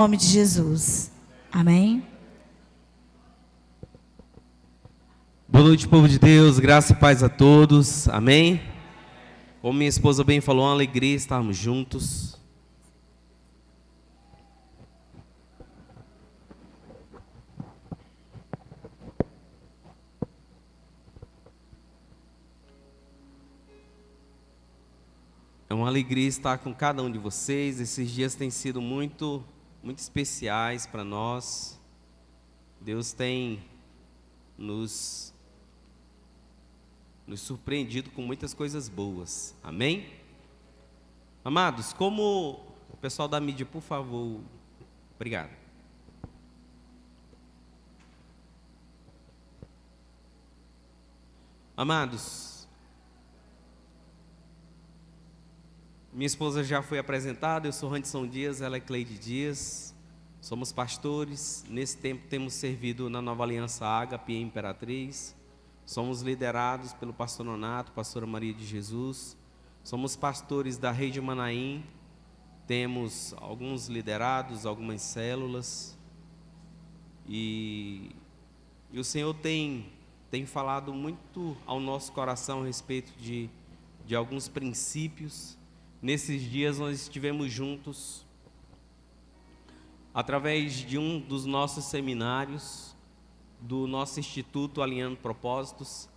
nome de Jesus. Amém? Boa noite, povo de Deus, graça e paz a todos, amém? Como minha esposa bem falou, é uma alegria estarmos juntos. É uma alegria estar com cada um de vocês. Esses dias têm sido muito especiais para nós. Deus tem nos surpreendido com muitas coisas boas. Amém? Amados, como o pessoal da mídia, por favor. Obrigado. Amados, minha esposa já foi apresentada, eu sou Randerson Dias, ela é Cleide Dias. Somos pastores, nesse tempo temos servido na Nova Aliança Ágape e Imperatriz. Somos liderados pelo pastor Nonato, pastora Maria de Jesus. Somos pastores da Rede Manaim. Temos alguns liderados, algumas células. E o Senhor tem falado muito ao nosso coração a respeito de alguns princípios. Nesses dias nós estivemos juntos, através de um dos nossos seminários, do nosso Instituto Alinhando Propósitos.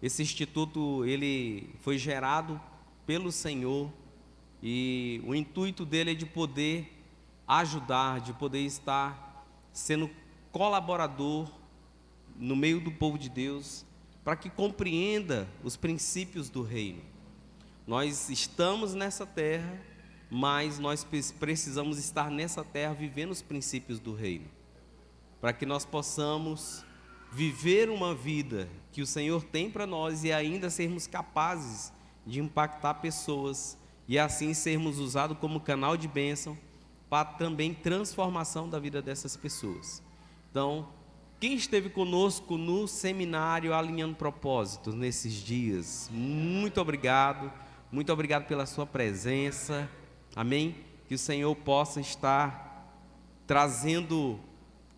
Esse instituto, ele foi gerado pelo Senhor e o intuito dele é de poder ajudar, de poder estar sendo colaborador no meio do povo de Deus, para que compreenda os princípios do reino. Nós estamos nessa terra, mas nós precisamos estar nessa terra vivendo os princípios do reino, para que nós possamos viver uma vida que o Senhor tem para nós e ainda sermos capazes de impactar pessoas e assim sermos usados como canal de bênção para também transformação da vida dessas pessoas. Então, quem esteve conosco no seminário Alinhando Propósitos nesses dias, muito obrigado pela sua presença, amém? Que o Senhor possa estar trazendo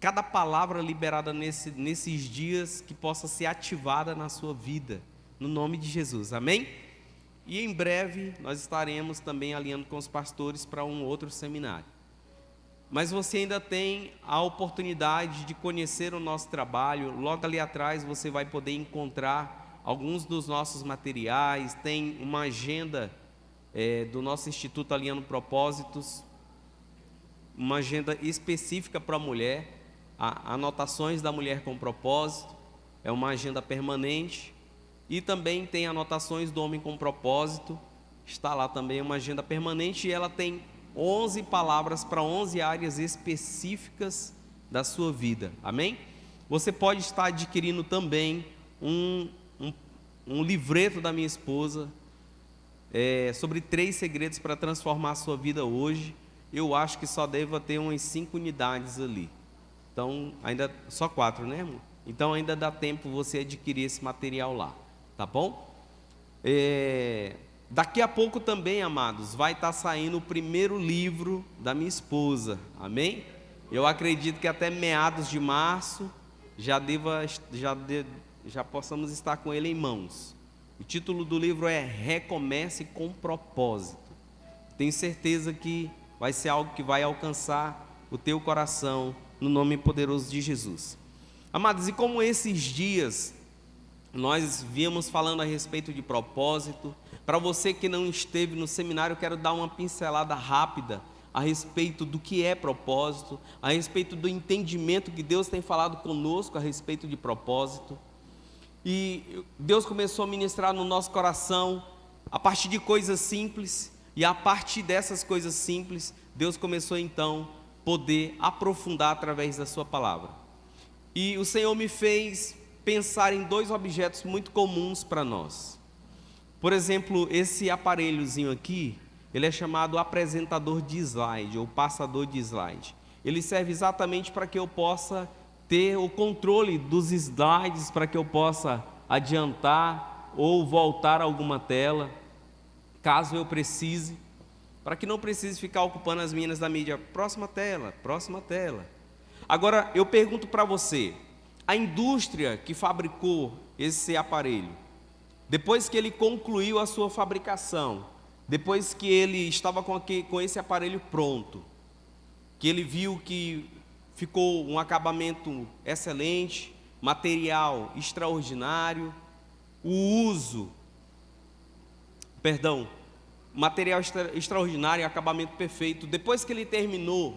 cada palavra liberada nesses dias, que possa ser ativada na sua vida, no nome de Jesus, amém? E em breve nós estaremos também alinhando com os pastores para um outro seminário. Mas você ainda tem a oportunidade de conhecer o nosso trabalho. Logo ali atrás você vai poder encontrar alguns dos nossos materiais. Tem uma agenda do nosso Instituto Alinhando Propósitos, uma agenda específica para a mulher. Anotações da mulher com propósito, é uma agenda permanente. E também tem anotações do homem com propósito, está lá também uma agenda permanente, e ela tem 11 palavras para 11 áreas específicas da sua vida, amém? Você pode estar adquirindo também um livreto da minha esposa, sobre 3 segredos para transformar a sua vida hoje. Eu acho que só deva ter umas 5 unidades ali. Então, ainda só 4, né, amor? Então, ainda dá tempo você adquirir esse material lá, tá bom? Daqui a pouco também, amados, vai estar saindo o primeiro livro da minha esposa, amém? Eu acredito que até meados de março já possamos estar com ele em mãos. O título do livro é Recomece com Propósito. Tenho certeza que vai ser algo que vai alcançar o teu coração, no nome poderoso de Jesus. Amados, e como esses dias nós viemos falando a respeito de propósito, para você que não esteve no seminário, eu quero dar uma pincelada rápida a respeito do que é propósito, a respeito do entendimento que Deus tem falado conosco a respeito de propósito. E Deus começou a ministrar no nosso coração a partir de coisas simples, e a partir dessas coisas simples, Deus começou então poder aprofundar através da sua palavra. E o Senhor me fez pensar em 2 objetos muito comuns para nós. Por exemplo, esse aparelhozinho aqui, ele é chamado apresentador de slide, ou passador de slide. Ele serve exatamente para que eu possa ter o controle dos slides, para que eu possa adiantar ou voltar alguma tela, caso eu precise. para que não precise ficar ocupando as meninas da mídia. Próxima tela, próxima tela. Agora, eu pergunto para você, a indústria que fabricou esse aparelho, depois que ele concluiu a sua fabricação, depois que ele estava com esse aparelho pronto, que ele viu que ficou um acabamento excelente, material extraordinário, material extraordinário, acabamento perfeito. Depois que ele terminou,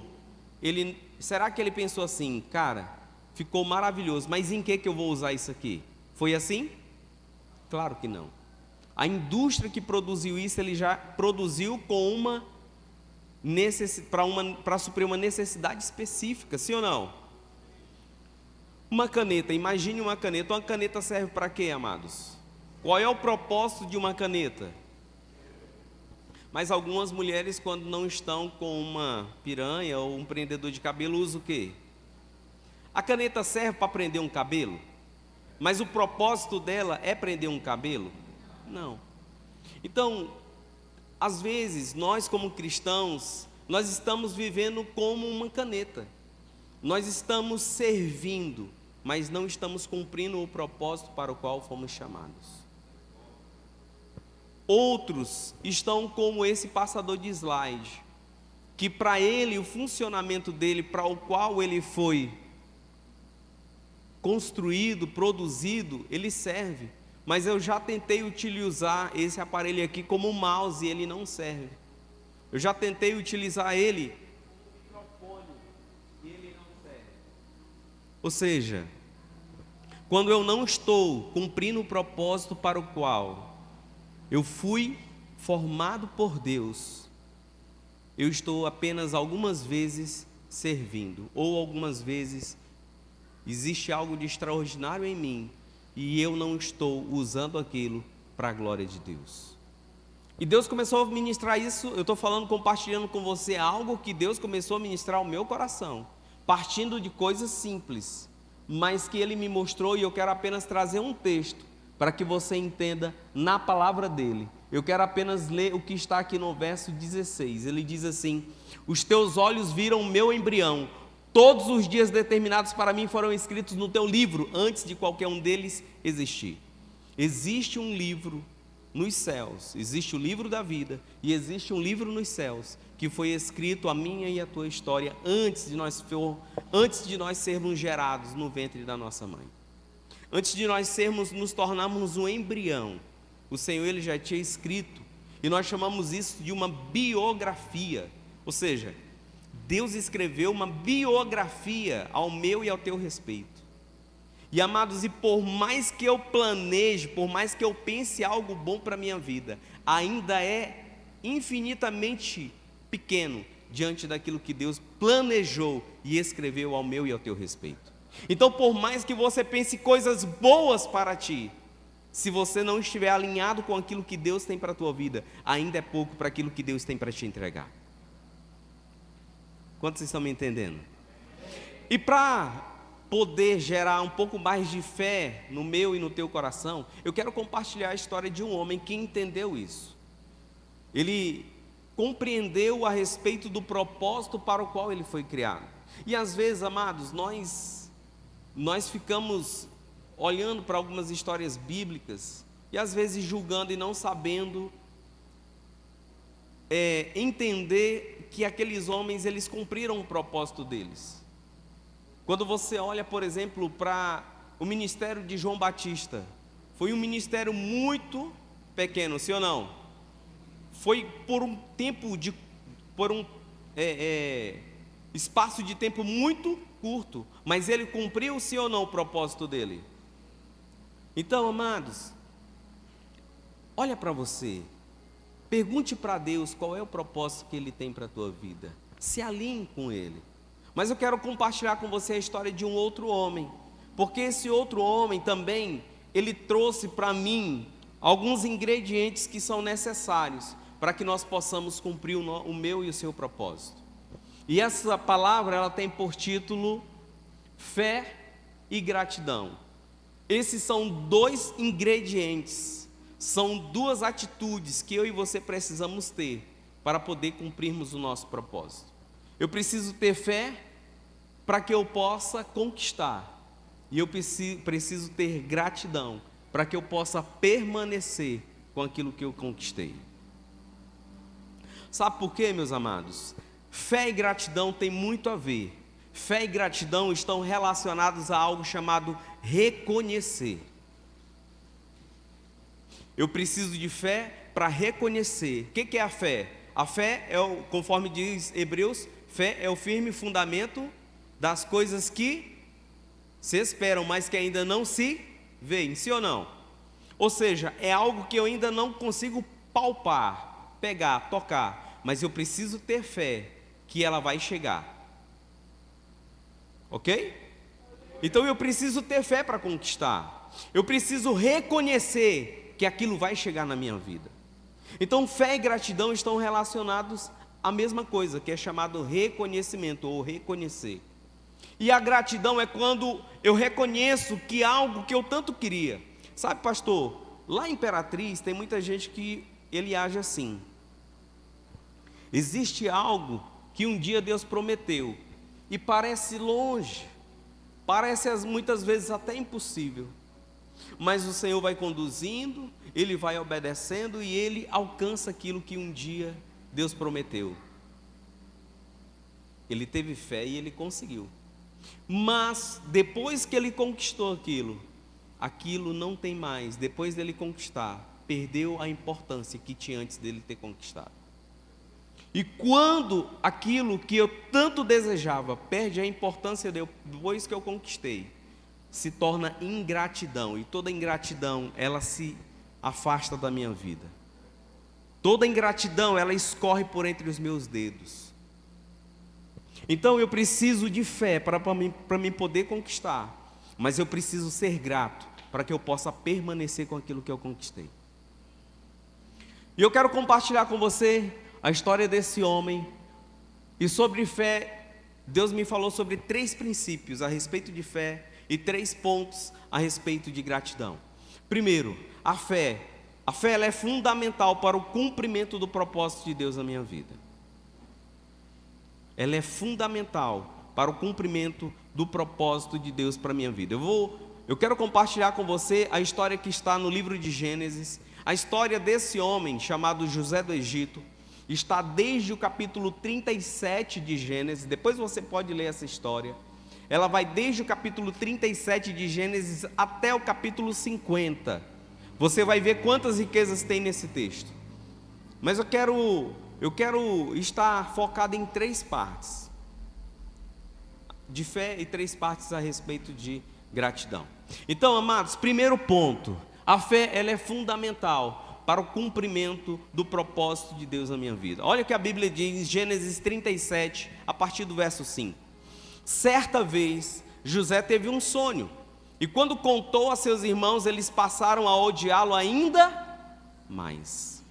será que ele pensou assim, cara, ficou maravilhoso, mas em que eu vou usar isso aqui? Foi assim? Claro que não. A indústria que produziu isso, ele já produziu com para suprir uma necessidade específica, sim ou não? Uma caneta, imagine uma caneta serve para quê, amados? Qual é o propósito de uma caneta? Mas algumas mulheres, quando não estão com uma piranha ou um prendedor de cabelo, usam o quê? A caneta serve para prender um cabelo? Mas o propósito dela é prender um cabelo? Não. Então, às vezes, nós como cristãos, nós estamos vivendo como uma caneta. Nós estamos servindo, mas não estamos cumprindo o propósito para o qual fomos chamados. Outros estão como esse passador de slide, que para ele, o funcionamento dele, para o qual ele foi construído, produzido, ele serve. Mas eu já tentei utilizar esse aparelho aqui como mouse e ele não serve. Eu já tentei utilizar ele como microfone e ele não serve. Ou seja, quando eu não estou cumprindo o propósito para o qual eu fui formado por Deus, eu estou apenas algumas vezes servindo, ou algumas vezes existe algo de extraordinário em mim e eu não estou usando aquilo para a glória de Deus. E Deus começou a ministrar isso, eu estou falando, compartilhando com você algo que Deus começou a ministrar ao meu coração, partindo de coisas simples, mas que Ele me mostrou, e eu quero apenas trazer um texto para que você entenda na palavra dele. Eu quero apenas ler o que está aqui no verso 16. Ele diz assim: os teus olhos viram o meu embrião, todos os dias determinados para mim foram escritos no teu livro, antes de qualquer um deles existir. Existe um livro nos céus, existe o livro da vida, e existe um livro nos céus, que foi escrito a minha e a tua história, antes de nós sermos gerados no ventre da nossa mãe. Antes de nós nos tornarmos um embrião, o Senhor ele já tinha escrito, e nós chamamos isso de uma biografia. Ou seja, Deus escreveu uma biografia ao meu e ao teu respeito. E amados, e por mais que eu planeje, por mais que eu pense algo bom para a minha vida, ainda é infinitamente pequeno diante daquilo que Deus planejou e escreveu ao meu e ao teu respeito. Então, por mais que você pense coisas boas para ti, se você não estiver alinhado com aquilo que Deus tem para a tua vida, ainda é pouco para aquilo que Deus tem para te entregar. Quantos estão me entendendo? E para poder gerar um pouco mais de fé no meu e no teu coração, eu quero compartilhar a história de um homem que entendeu isso. Ele compreendeu a respeito do propósito para o qual ele foi criado. E às vezes, amados, nós ficamos olhando para algumas histórias bíblicas e às vezes julgando e não sabendo entender que aqueles homens, eles cumpriram o propósito deles. Quando você olha, por exemplo, para o ministério de João Batista, foi um ministério muito pequeno, sim ou não? Foi por um espaço de tempo muito curto, mas ele cumpriu, sim ou não, o propósito dele? Então, amados, olha para você, pergunte para Deus qual é o propósito que Ele tem para a tua vida, se alinhe com Ele. Mas eu quero compartilhar com você a história de um outro homem, porque esse outro homem também, ele trouxe para mim alguns ingredientes que são necessários para que nós possamos cumprir o meu e o seu propósito. E essa palavra, ela tem por título fé e gratidão. Esses são dois ingredientes, são duas atitudes que eu e você precisamos ter para poder cumprirmos o nosso propósito. Eu preciso ter fé para que eu possa conquistar. E eu preciso ter gratidão para que eu possa permanecer com aquilo que eu conquistei. Sabe por quê, meus amados? Fé e gratidão tem muito a ver. Fé e gratidão estão relacionados a algo chamado reconhecer. Eu preciso de fé para reconhecer. O que é a fé? A fé é, conforme diz Hebreus, fé é o firme fundamento das coisas que se esperam, mas que ainda não se veem, sim ou não? Ou seja, é algo que eu ainda não consigo palpar, pegar, tocar, mas eu preciso ter fé que ela vai chegar. Ok? Então eu preciso ter fé para conquistar. Eu preciso reconhecer que aquilo vai chegar na minha vida. Então fé e gratidão estão relacionados à mesma coisa, que é chamado reconhecimento ou reconhecer. E a gratidão é quando eu reconheço que algo que eu tanto queria. Sabe, pastor, lá em Imperatriz tem muita gente que ele age assim. Existe algo que um dia Deus prometeu e parece longe, parece muitas vezes até impossível, mas o Senhor vai conduzindo, Ele vai obedecendo e Ele alcança aquilo que um dia Deus prometeu. Ele teve fé e Ele conseguiu, mas depois que Ele conquistou aquilo não tem mais, depois dele conquistar, perdeu a importância que tinha antes dele ter conquistado. E quando aquilo que eu tanto desejava perde a importância depois que eu conquistei, se torna ingratidão. E toda ingratidão, ela se afasta da minha vida. Toda ingratidão, ela escorre por entre os meus dedos. Então eu preciso de fé para mim poder conquistar. Mas eu preciso ser grato para que eu possa permanecer com aquilo que eu conquistei. E eu quero compartilhar com você a história desse homem. E sobre fé, Deus me falou sobre 3 princípios a respeito de fé e 3 pontos a respeito de gratidão. Primeiro, a fé. A fé ela é fundamental para o cumprimento do propósito de Deus na minha vida. Ela é fundamental para o cumprimento do propósito de Deus para a minha vida. Eu quero compartilhar com você a história que está no livro de Gênesis. A história desse homem chamado José do Egito está desde o capítulo 37 de Gênesis. Depois você pode ler essa história. Ela vai desde o capítulo 37 de Gênesis até o capítulo 50. Você vai ver quantas riquezas tem nesse texto. Mas eu quero estar focado em 3 partes de fé e 3 partes a respeito de gratidão. Então, amados, primeiro ponto, a fé ela é fundamental para o cumprimento do propósito de Deus na minha vida. Olha o que a Bíblia diz em Gênesis 37, a partir do verso 5. Certa vez, José teve um sonho, e quando contou a seus irmãos, eles passaram a odiá-lo ainda mais.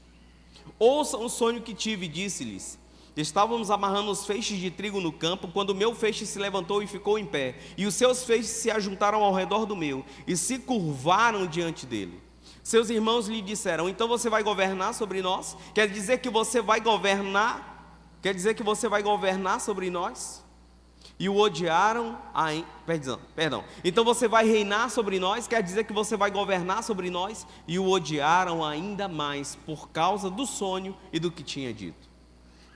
Ouçam o sonho que tive, disse-lhes. Estávamos amarrando os feixes de trigo no campo, quando o meu feixe se levantou e ficou em pé, e os seus feixes se ajuntaram ao redor do meu, e se curvaram diante dele. Seus irmãos lhe disseram: então você vai governar sobre nós? Quer dizer que você vai governar? Quer dizer que você vai governar sobre nós? E o odiaram, então você vai reinar sobre nós? Quer dizer que você vai governar sobre nós? E o odiaram ainda mais por causa do sonho e do que tinha dito.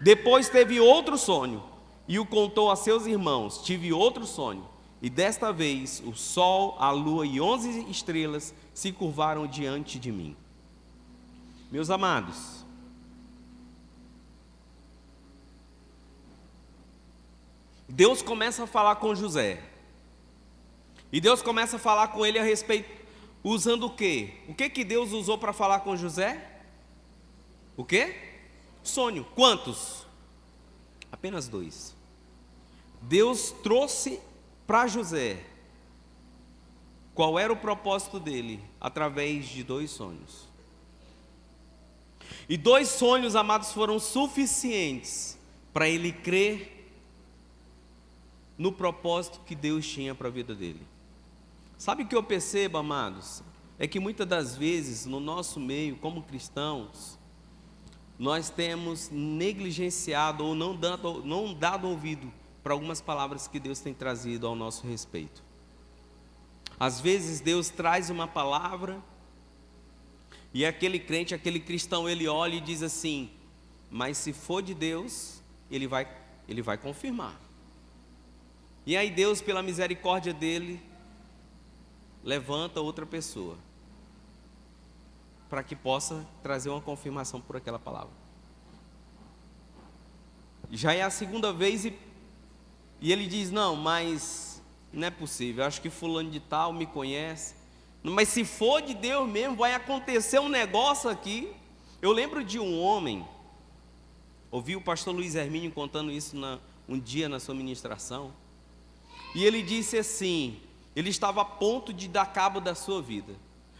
Depois teve outro sonho e o contou a seus irmãos. Tive outro sonho, e desta vez o sol, a lua e 11 estrelas se curvaram diante de mim. Meus amados, Deus começa a falar com José, e Deus começa a falar com ele a respeito, usando o quê? O que Deus usou para falar com José? O quê? Sonho. Quantos? Apenas 2. Deus trouxe para José qual era o propósito dele através de 2 sonhos. E 2 sonhos, amados, foram suficientes para ele crer no propósito que Deus tinha para a vida dele. Sabe o que eu percebo, amados? É que muitas das vezes no nosso meio, como cristãos, nós temos negligenciado ou não dado ouvido para algumas palavras que Deus tem trazido ao nosso respeito. Às vezes Deus traz uma palavra e aquele crente, aquele cristão, ele olha e diz assim: mas se for de Deus, ele vai confirmar. E aí Deus, pela misericórdia dele, levanta outra pessoa para que possa trazer uma confirmação por aquela palavra. Já é a segunda vez e ele diz: não, mas não é possível, acho que fulano de tal me conhece, mas se for de Deus mesmo, vai acontecer um negócio aqui. Eu lembro de um homem, ouvi o pastor Luiz Hermínio contando isso um dia na sua ministração, e ele disse assim, ele estava a ponto de dar cabo da sua vida,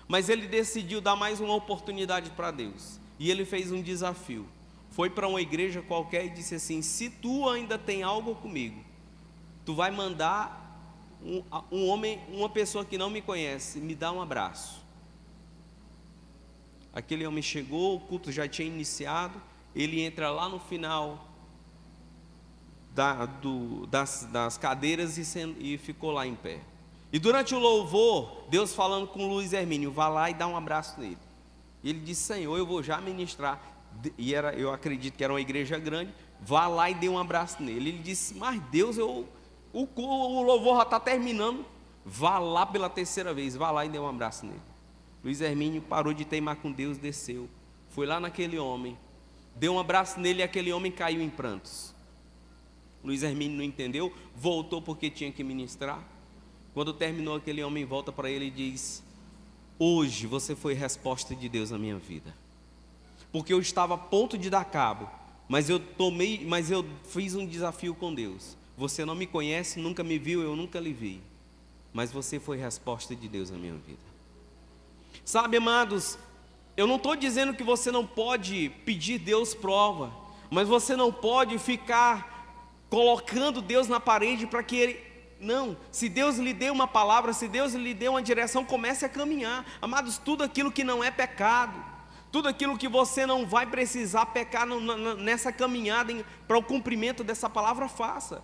mas ele decidiu dar mais uma oportunidade para Deus, e ele fez um desafio, foi para uma igreja qualquer e disse assim: se tu ainda tem algo comigo, tu vai mandar um homem, uma pessoa que não me conhece, me dá um abraço. Aquele homem chegou, o culto já tinha iniciado, ele entra lá no final das cadeiras e ficou lá em pé. E durante o louvor, Deus falando com o Luiz Hermínio: vá lá e dá um abraço nele. E ele disse: Senhor, eu vou já ministrar. E eu acredito que era uma igreja grande. Vá lá e dê um abraço nele. Ele disse: mas Deus, o louvor já está terminando. Vá lá pela terceira vez, vá lá e dê um abraço nele. Luiz Hermínio parou de teimar com Deus, desceu, foi lá naquele homem, deu um abraço nele e aquele homem caiu em prantos. Luiz Hermínio não entendeu, voltou porque tinha que ministrar. Quando terminou, aquele homem volta para ele e diz: hoje você foi resposta de Deus na minha vida, porque eu estava a ponto de dar cabo, mas eu fiz um desafio com Deus. Você não me conhece, nunca me viu, eu nunca lhe vi, mas você foi resposta de Deus na minha vida. Sabe, amados, eu não estou dizendo que você não pode pedir Deus prova, mas você não pode ficar colocando Deus na parede para que Ele... Não, se Deus lhe deu uma palavra, se Deus lhe deu uma direção, comece a caminhar. Amados, tudo aquilo que não é pecado, tudo aquilo que você não vai precisar pecar nessa caminhada para o cumprimento dessa palavra, faça,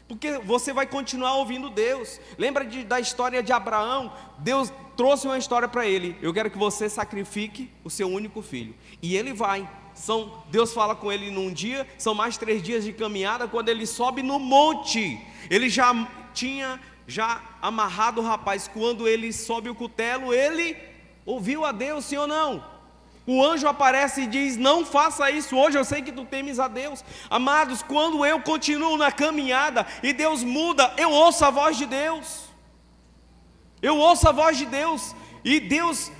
porque você vai continuar ouvindo Deus. Lembra da história de Abraão? Deus trouxe uma história para ele: eu quero que você sacrifique o seu único filho. E ele vai. Deus fala com ele num dia, são mais 3 dias de caminhada. Quando ele sobe no monte, ele já tinha amarrado o rapaz. Quando ele sobe o cutelo, ele ouviu a Deus, sim ou não? O anjo aparece e diz: não faça isso hoje, eu sei que tu temes a Deus. Amados, quando eu continuo na caminhada e Deus muda, eu ouço a voz de Deus. Eu ouço a voz de Deus. E Deus,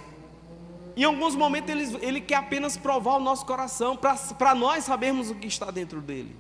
em alguns momentos, Ele quer apenas provar o nosso coração, para nós sabermos o que está dentro dele.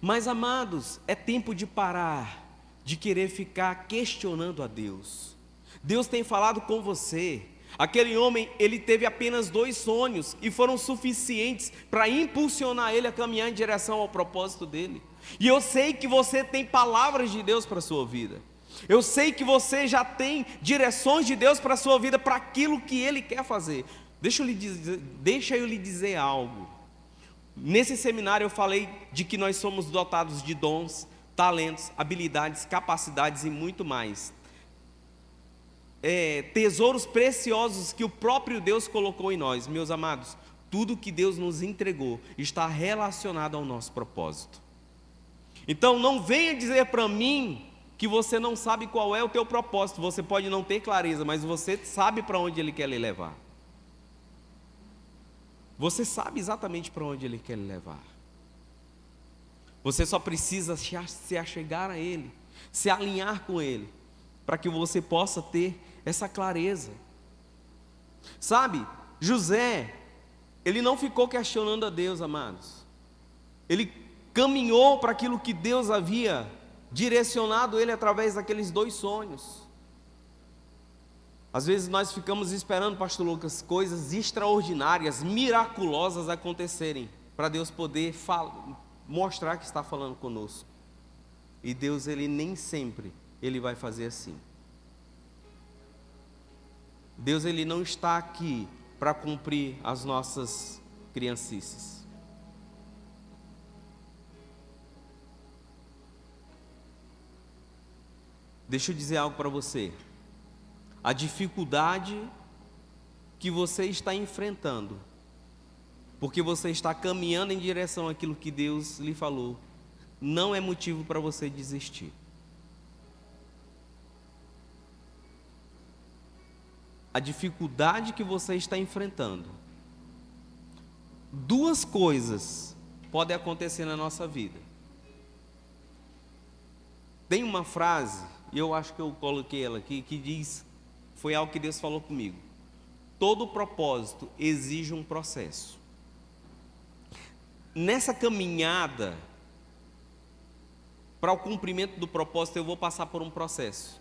Mas, amados, é tempo de parar de querer ficar questionando a Deus. Deus tem falado com você. Aquele homem, ele teve apenas 2 sonhos e foram suficientes para impulsionar ele a caminhar em direção ao propósito dele. E eu sei que você tem palavras de Deus para a sua vida. Eu sei que você já tem direções de Deus para a sua vida, para aquilo que Ele quer fazer. Deixa eu lhe dizer algo. Nesse seminário eu falei de que nós somos dotados de dons, talentos, habilidades, capacidades e muito mais. Tesouros preciosos que o próprio Deus colocou em nós. Meus amados, tudo que Deus nos entregou está relacionado ao nosso propósito. Então não venha dizer para mim que você não sabe qual é o teu propósito. Você pode não ter clareza, mas você sabe para onde Ele quer lhe levar. Você sabe exatamente para onde Ele quer lhe levar. Você só precisa se achegar a Ele, se alinhar com Ele, para que você possa ter essa clareza. Sabe, José, ele não ficou questionando a Deus, amados. Ele caminhou para aquilo que Deus havia direcionado ele através daqueles 2 sonhos. Às vezes nós ficamos esperando, pastor Lucas, coisas extraordinárias, miraculosas acontecerem, para Deus poder mostrar que está falando conosco. E Deus, Ele nem sempre Ele vai fazer assim. Deus, Ele não está aqui para cumprir as nossas criancices. Deixa eu dizer algo para você. A dificuldade que você está enfrentando, porque você está caminhando em direção àquilo que Deus lhe falou, não é motivo para você desistir. A dificuldade que você está enfrentando, duas coisas podem acontecer na nossa vida. Tem uma frase, e eu acho que eu coloquei ela aqui, que diz, foi algo que Deus falou comigo: todo propósito exige um processo. Nessa caminhada para o cumprimento do propósito, eu vou passar por um processo.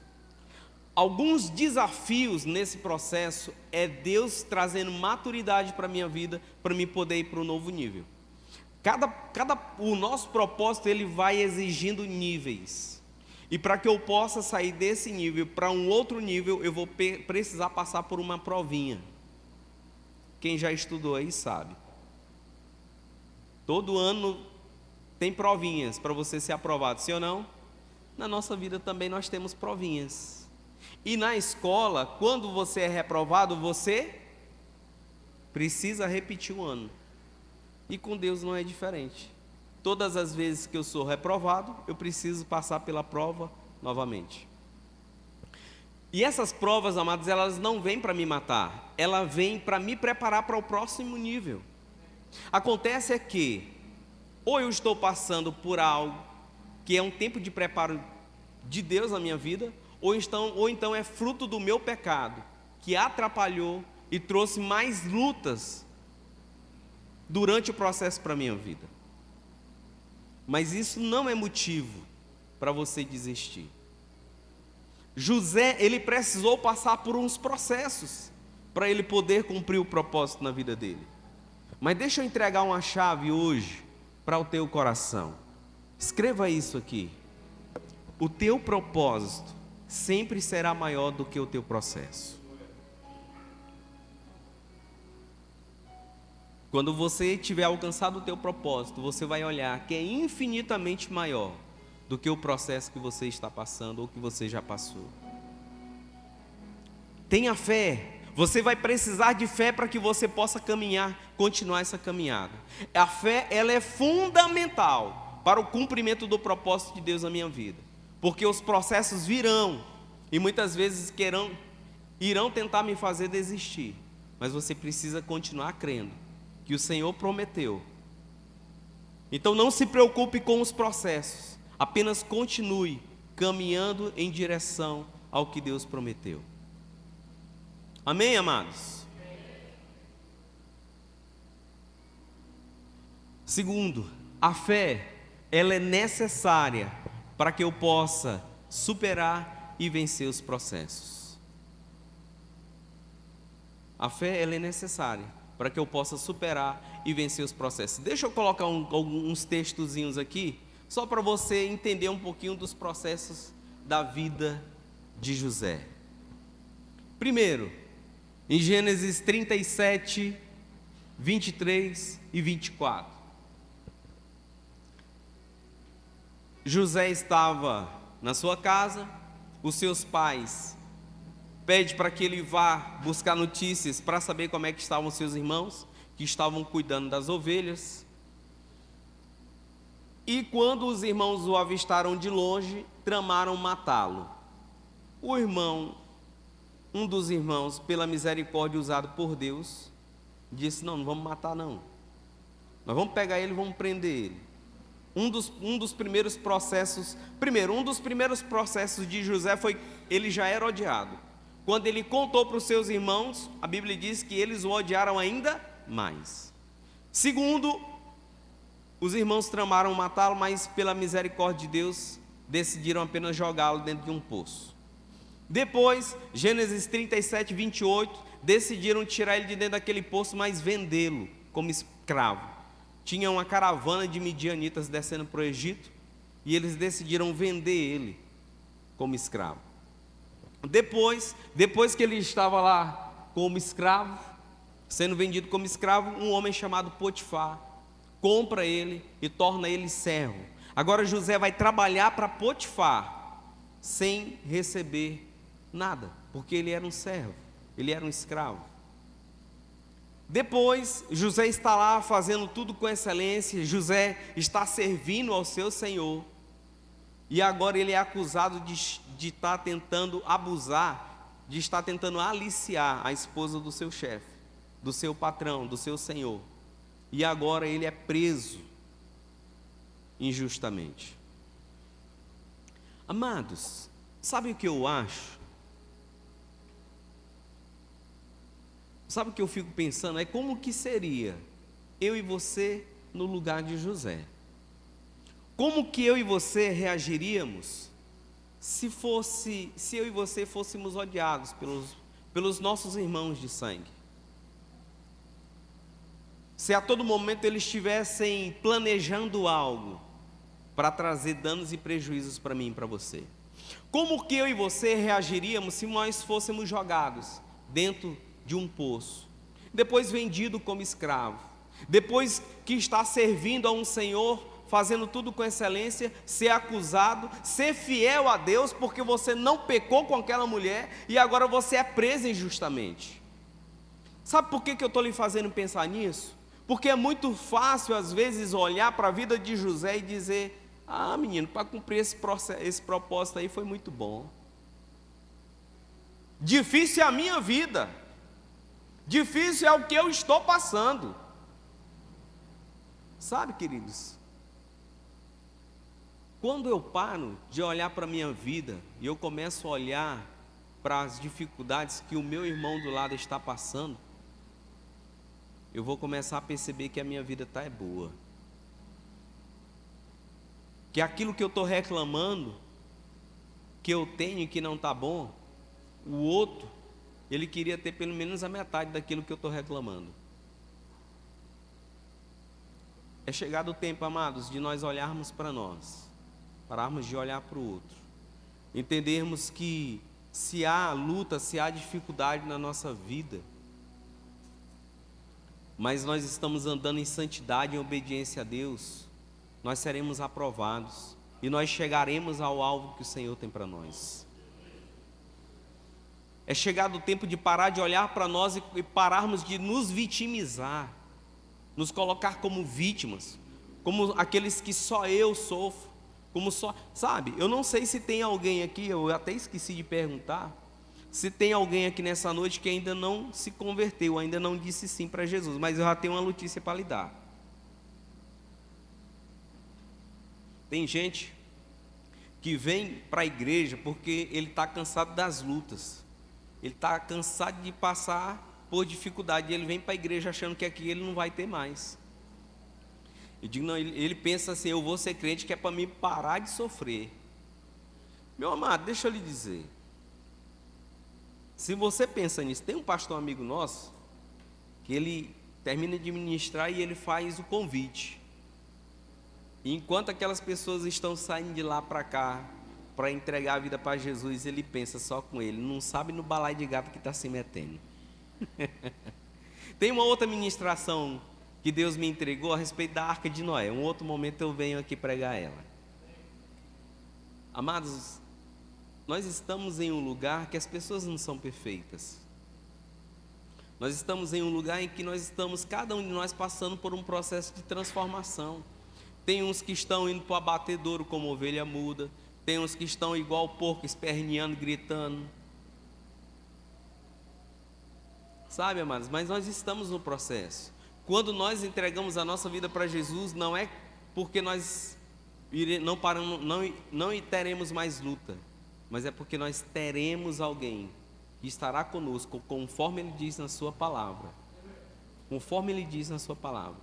Alguns desafios nesse processo é Deus trazendo maturidade para a minha vida, para mim poder ir para um novo nível. O nosso propósito, ele vai exigindo níveis. E para que eu possa sair desse nível para um outro nível, eu vou precisar passar por uma provinha. Quem já estudou aí sabe. Todo ano tem provinhas para você ser aprovado, sim ou não? Na nossa vida também nós temos provinhas. E na escola, quando você é reprovado, você precisa repetir o ano. E com Deus não é diferente. Todas as vezes que eu sou reprovado, eu preciso passar pela prova novamente. E essas provas, amados, elas não vêm para me matar, ela vem para me preparar para o próximo nível. Acontece é que, ou eu estou passando por algo que é um tempo de preparo de Deus na minha vida, ou então é fruto do meu pecado, que atrapalhou e trouxe mais lutas durante o processo para a minha vida. Mas isso não é motivo para você desistir. José, ele precisou passar por uns processos para ele poder cumprir o propósito na vida dele. Mas deixa eu entregar uma chave hoje para o teu coração. Escreva isso aqui. O teu propósito sempre será maior do que o teu processo. Quando você tiver alcançado o teu propósito, você vai olhar que é infinitamente maior do que o processo que você está passando ou que você já passou. Tenha fé. Você vai precisar de fé para que você possa caminhar, continuar essa caminhada. A fé, ela é fundamental para o cumprimento do propósito de Deus na minha vida. Porque os processos virão e muitas vezes irão tentar me fazer desistir. Mas você precisa continuar crendo que o Senhor prometeu. Então não se preocupe com os processos, apenas continue caminhando em direção ao que Deus prometeu. Amém, amados? Segundo, a fé, ela é necessária para que eu possa superar e vencer os processos. A fé, ela é necessária para que eu possa superar e vencer os processos. Deixa eu colocar alguns textozinhos aqui, só para você entender um pouquinho dos processos da vida de José. Primeiro, em Gênesis 37, 23 e 24. José estava na sua casa, os seus pais pedem para que ele vá buscar notícias para saber como é que estavam seus irmãos, que estavam cuidando das ovelhas. E quando os irmãos o avistaram de longe, tramaram matá-lo. Um dos irmãos, pela misericórdia usado por Deus, disse: não vamos matar não. Nós vamos pegar ele e vamos prender ele. Um dos primeiros processos de José foi, ele já era odiado. Quando ele contou para os seus irmãos, a Bíblia diz que eles o odiaram ainda mais. Segundo, os irmãos tramaram matá-lo, mas pela misericórdia de Deus, decidiram apenas jogá-lo dentro de um poço. Depois, Gênesis 37, 28, decidiram tirar ele de dentro daquele poço, mas vendê-lo como escravo. Tinha uma caravana de midianitas descendo para o Egito, e eles decidiram vender ele como escravo. Depois que ele estava lá como escravo, Sendo vendido como escravo, um homem chamado Potifar compra ele e torna ele servo. Agora José vai trabalhar para Potifar sem receber nada, porque ele era um servo, ele era um escravo. Depois, José está lá fazendo tudo com excelência, José está servindo ao seu senhor, e agora ele é acusado de estar tentando abusar, de estar tentando aliciar a esposa do seu chefe, do seu patrão, do seu senhor. E agora ele é preso injustamente. Amados, sabe o que eu acho? Sabe o que eu fico pensando? É como que seria eu e você no lugar de José. Como que eu e você reagiríamos se eu e você fôssemos odiados pelos nossos irmãos de sangue? Se a todo momento eles estivessem planejando algo para trazer danos e prejuízos para mim e para você. Como que eu e você reagiríamos se nós fôssemos jogados dentro de um poço, depois vendido como escravo, depois que está servindo a um senhor, fazendo tudo com excelência, ser acusado, ser fiel a Deus, porque você não pecou com aquela mulher, e agora você é preso injustamente? Sabe por que eu estou lhe fazendo pensar nisso? Porque é muito fácil às vezes olhar para a vida de José e dizer: ah, menino, para cumprir esse propósito aí foi muito bom. Difícil é a minha vida, difícil é o que eu estou passando. Sabe, queridos, quando eu paro de olhar para a minha vida e eu começo a olhar para as dificuldades que o meu irmão do lado está passando, eu vou começar a perceber que a minha vida está boa. Que aquilo que eu estou reclamando, que eu tenho e que não está bom, o outro, ele queria ter pelo menos a metade daquilo que eu estou reclamando. É chegado o tempo, amados, de nós olharmos para nós, pararmos de olhar para o outro, entendermos que se há luta, se há dificuldade na nossa vida, mas nós estamos andando em santidade, em obediência a Deus, nós seremos aprovados e nós chegaremos ao alvo que o Senhor tem para nós. É chegado o tempo de parar de olhar para nós e pararmos de nos vitimizar, nos colocar como vítimas, como aqueles que só eu sofro, sabe, eu não sei se tem alguém aqui, eu até esqueci de perguntar, se tem alguém aqui nessa noite que ainda não se converteu, ainda não disse sim para Jesus, mas eu já tenho uma notícia para lhe dar. Tem gente que vem para a igreja porque ele está cansado das lutas, ele está cansado de passar por dificuldade, e ele vem para a igreja achando que aqui ele não vai ter mais. Eu digo, não, ele pensa assim: eu vou ser crente que é para mim parar de sofrer. Meu amado, deixa eu lhe dizer, se você pensa nisso, tem um pastor amigo nosso, que ele termina de ministrar e ele faz o convite. E enquanto aquelas pessoas estão saindo de lá para cá, para entregar a vida para Jesus, ele pensa só com ele, não sabe no balaio de gato que está se metendo. Tem uma outra ministração que Deus me entregou a respeito da Arca de Noé. Um outro momento eu venho aqui pregar ela. Amados, nós estamos em um lugar que as pessoas não são perfeitas. Nós estamos em um lugar em que nós estamos, cada um de nós, passando por um processo de transformação. Tem uns que estão indo para o abatedouro como ovelha muda, tem uns que estão igual o porco, esperneando, gritando. Sabe, amados, mas nós estamos no processo. Quando nós entregamos a nossa vida para Jesus, não é porque nós não teremos mais luta, mas é porque nós teremos alguém que estará conosco, conforme Ele diz na sua palavra. Conforme Ele diz na sua palavra,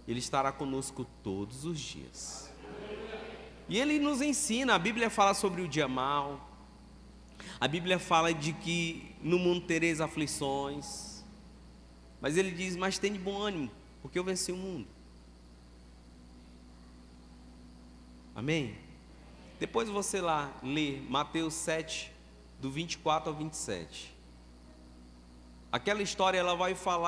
Ele estará conosco todos os dias. E Ele nos ensina, a Bíblia fala sobre o dia mau, a Bíblia fala de que no mundo tereis aflições, mas Ele diz: mas tem de bom ânimo, porque eu venci o mundo. Amém? Depois você lá lê Mateus 7, do 24 ao 27. Aquela história,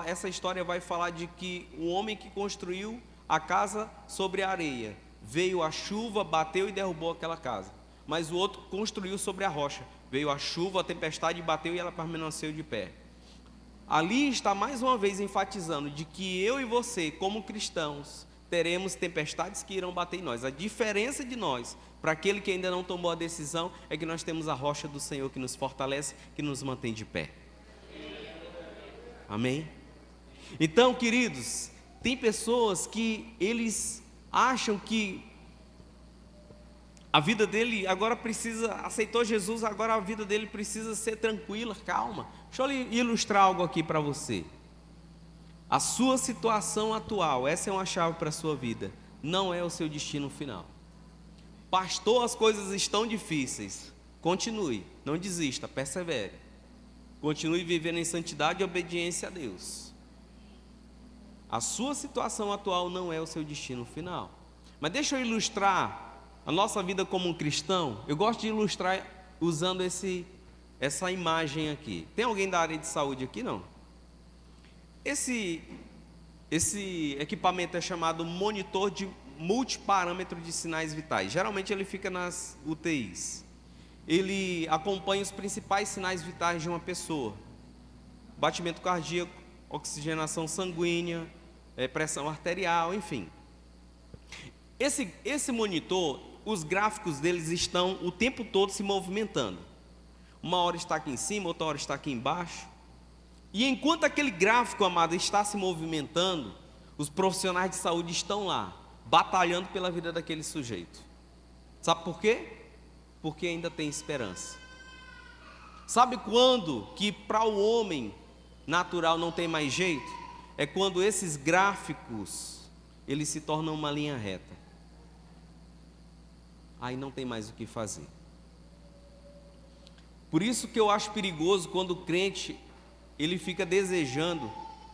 essa história vai falar de que o homem que construiu a casa sobre a areia, veio a chuva, bateu e derrubou aquela casa. Mas o outro construiu sobre a rocha. Veio a chuva, a tempestade bateu e ela permaneceu de pé. Ali está mais uma vez enfatizando de que eu e você, como cristãos, teremos tempestades que irão bater em nós. A diferença de nós, para aquele que ainda não tomou a decisão, é que nós temos a rocha do Senhor que nos fortalece, que nos mantém de pé. Amém? Então, queridos, tem pessoas que eles acham que a vida dele agora aceitou Jesus, agora a vida dele precisa ser tranquila, calma. Deixa eu ilustrar algo aqui para você. A sua situação atual, essa é uma chave para a sua vida, não é o seu destino final. Pastor, as coisas estão difíceis. Continue, não desista, persevere. Continue vivendo em santidade e obediência a Deus. A sua situação atual não é o seu destino final. Mas deixa eu ilustrar a nossa vida como um cristão. Eu gosto de ilustrar usando essa imagem aqui. Tem alguém da área de saúde aqui? Não? Esse equipamento é chamado monitor de multiparâmetro de sinais vitais. Geralmente ele fica nas UTIs. Ele acompanha os principais sinais vitais de uma pessoa: batimento cardíaco, oxigenação sanguínea, pressão arterial, enfim. Esse monitor, os gráficos deles estão o tempo todo se movimentando. Uma hora está aqui em cima, outra hora está aqui embaixo. E enquanto aquele gráfico, amado, está se movimentando, os profissionais de saúde estão lá, batalhando pela vida daquele sujeito. Sabe por quê? Porque ainda tem esperança. Sabe quando que para o homem natural não tem mais jeito? É quando esses gráficos, eles se tornam uma linha reta. Aí não tem mais o que fazer. Por isso que eu acho perigoso quando o crente, ele fica desejando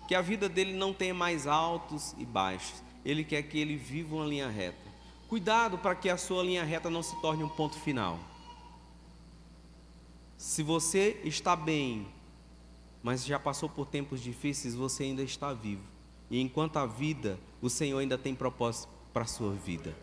que a vida dele não tenha mais altos e baixos. Ele quer que ele viva uma linha reta. Cuidado para que a sua linha reta não se torne um ponto final. Se você está bem, mas já passou por tempos difíceis, você ainda está vivo. E enquanto há vida, o Senhor ainda tem propósito para a sua vida.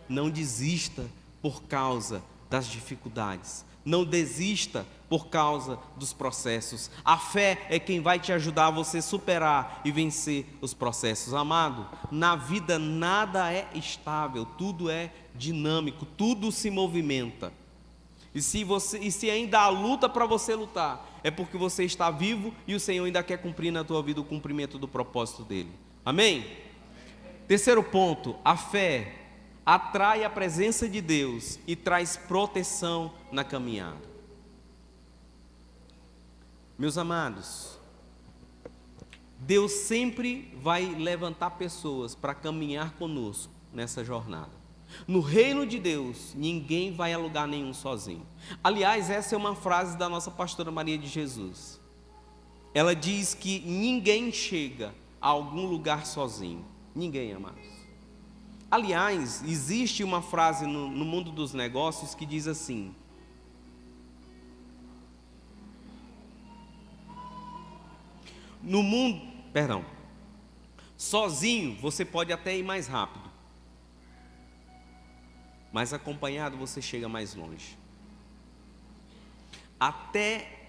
Não desista por causa das dificuldades. Não desista por causa dos processos. A fé é quem vai te ajudar a você superar e vencer os processos. Amado, na vida nada é estável, tudo é dinâmico, tudo se movimenta. E se ainda há luta para você lutar, é porque você está vivo e o Senhor ainda quer cumprir na tua vida o cumprimento do propósito dele. Amém? Terceiro ponto, a fé atrai a presença de Deus e traz proteção na caminhada. Meus amados, Deus sempre vai levantar pessoas para caminhar conosco nessa jornada. No reino de Deus, ninguém vai a lugar nenhum sozinho. Aliás, essa é uma frase da nossa pastora Maria de Jesus. Ela diz que ninguém chega a algum lugar sozinho. Ninguém, amados. Aliás, existe uma frase no mundo dos negócios que diz assim: sozinho você pode até ir mais rápido, mas acompanhado você chega mais longe. Até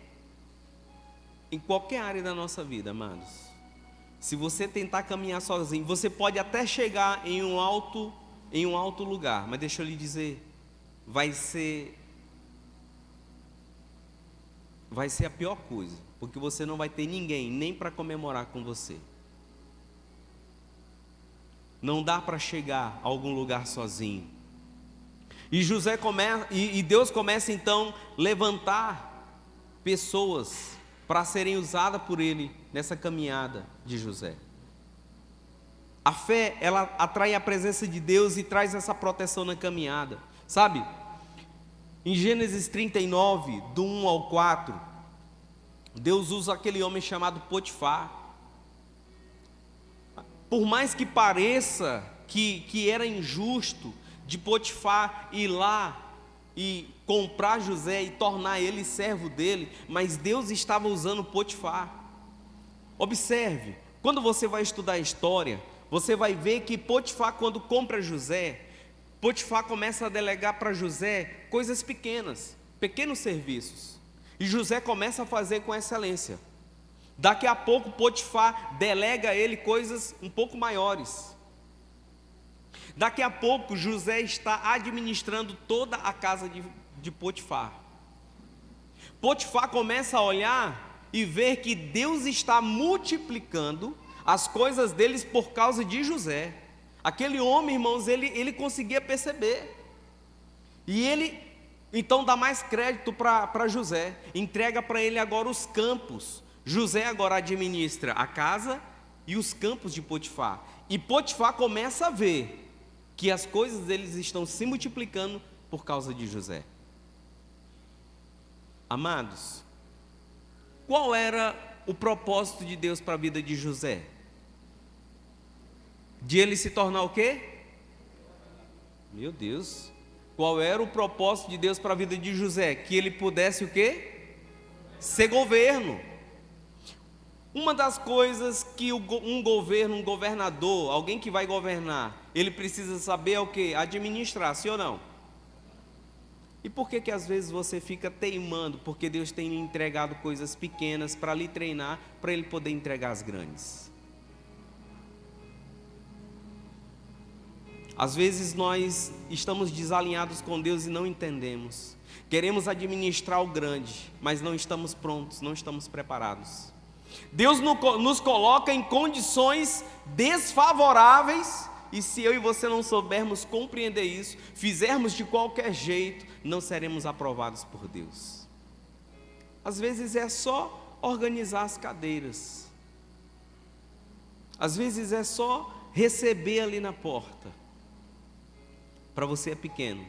em qualquer área da nossa vida, amados, se você tentar caminhar sozinho, você pode até chegar em um alto lugar, mas deixa eu lhe dizer, vai ser a pior coisa, porque você não vai ter ninguém nem para comemorar com você. Não dá para chegar a algum lugar sozinho. E Deus começa então a levantar pessoas para serem usadas por Ele nessa caminhada de José. A fé, ela atrai a presença de Deus e traz essa proteção na caminhada. Sabe, em Gênesis 39, do 1 ao 4, Deus usa aquele homem chamado Potifar. Por mais que pareça que era injusto de Potifar ir lá e comprar José e tornar ele servo dele, mas Deus estava usando Potifar. Observe, quando você vai estudar a história, você vai ver que Potifar, quando compra José, Potifar começa a delegar para José coisas pequenas, pequenos serviços. E José começa a fazer com excelência. Daqui a pouco Potifar delega a ele coisas um pouco maiores. Daqui a pouco José está administrando toda a casa de Potifar. Potifar começa a olhar e ver que Deus está multiplicando as coisas deles por causa de José. Aquele homem, irmãos, ele conseguia perceber. E ele então dá mais crédito para José, entrega para ele agora os campos. José agora administra a casa e os campos de Potifar. E Potifar começa a ver que as coisas deles estão se multiplicando por causa de José. Amados, qual era o propósito de Deus para a vida de José? De ele se tornar o quê? Meu Deus, qual era o propósito de Deus para a vida de José? Que ele pudesse o quê? Ser governo. Uma das coisas que um governo, um governador, alguém que vai governar, ele precisa saber é o quê? Administrar, sim ou não? E por que às vezes você fica teimando? Porque Deus tem lhe entregado coisas pequenas para lhe treinar, para ele poder entregar as grandes. Às vezes nós estamos desalinhados com Deus e não entendemos. Queremos administrar o grande, mas não estamos prontos, não estamos preparados. Deus nos coloca em condições desfavoráveis, e se eu e você não soubermos compreender isso, fizermos de qualquer jeito, não seremos aprovados por Deus. Às vezes é só organizar as cadeiras, às vezes é só receber ali na porta. Para você é pequeno,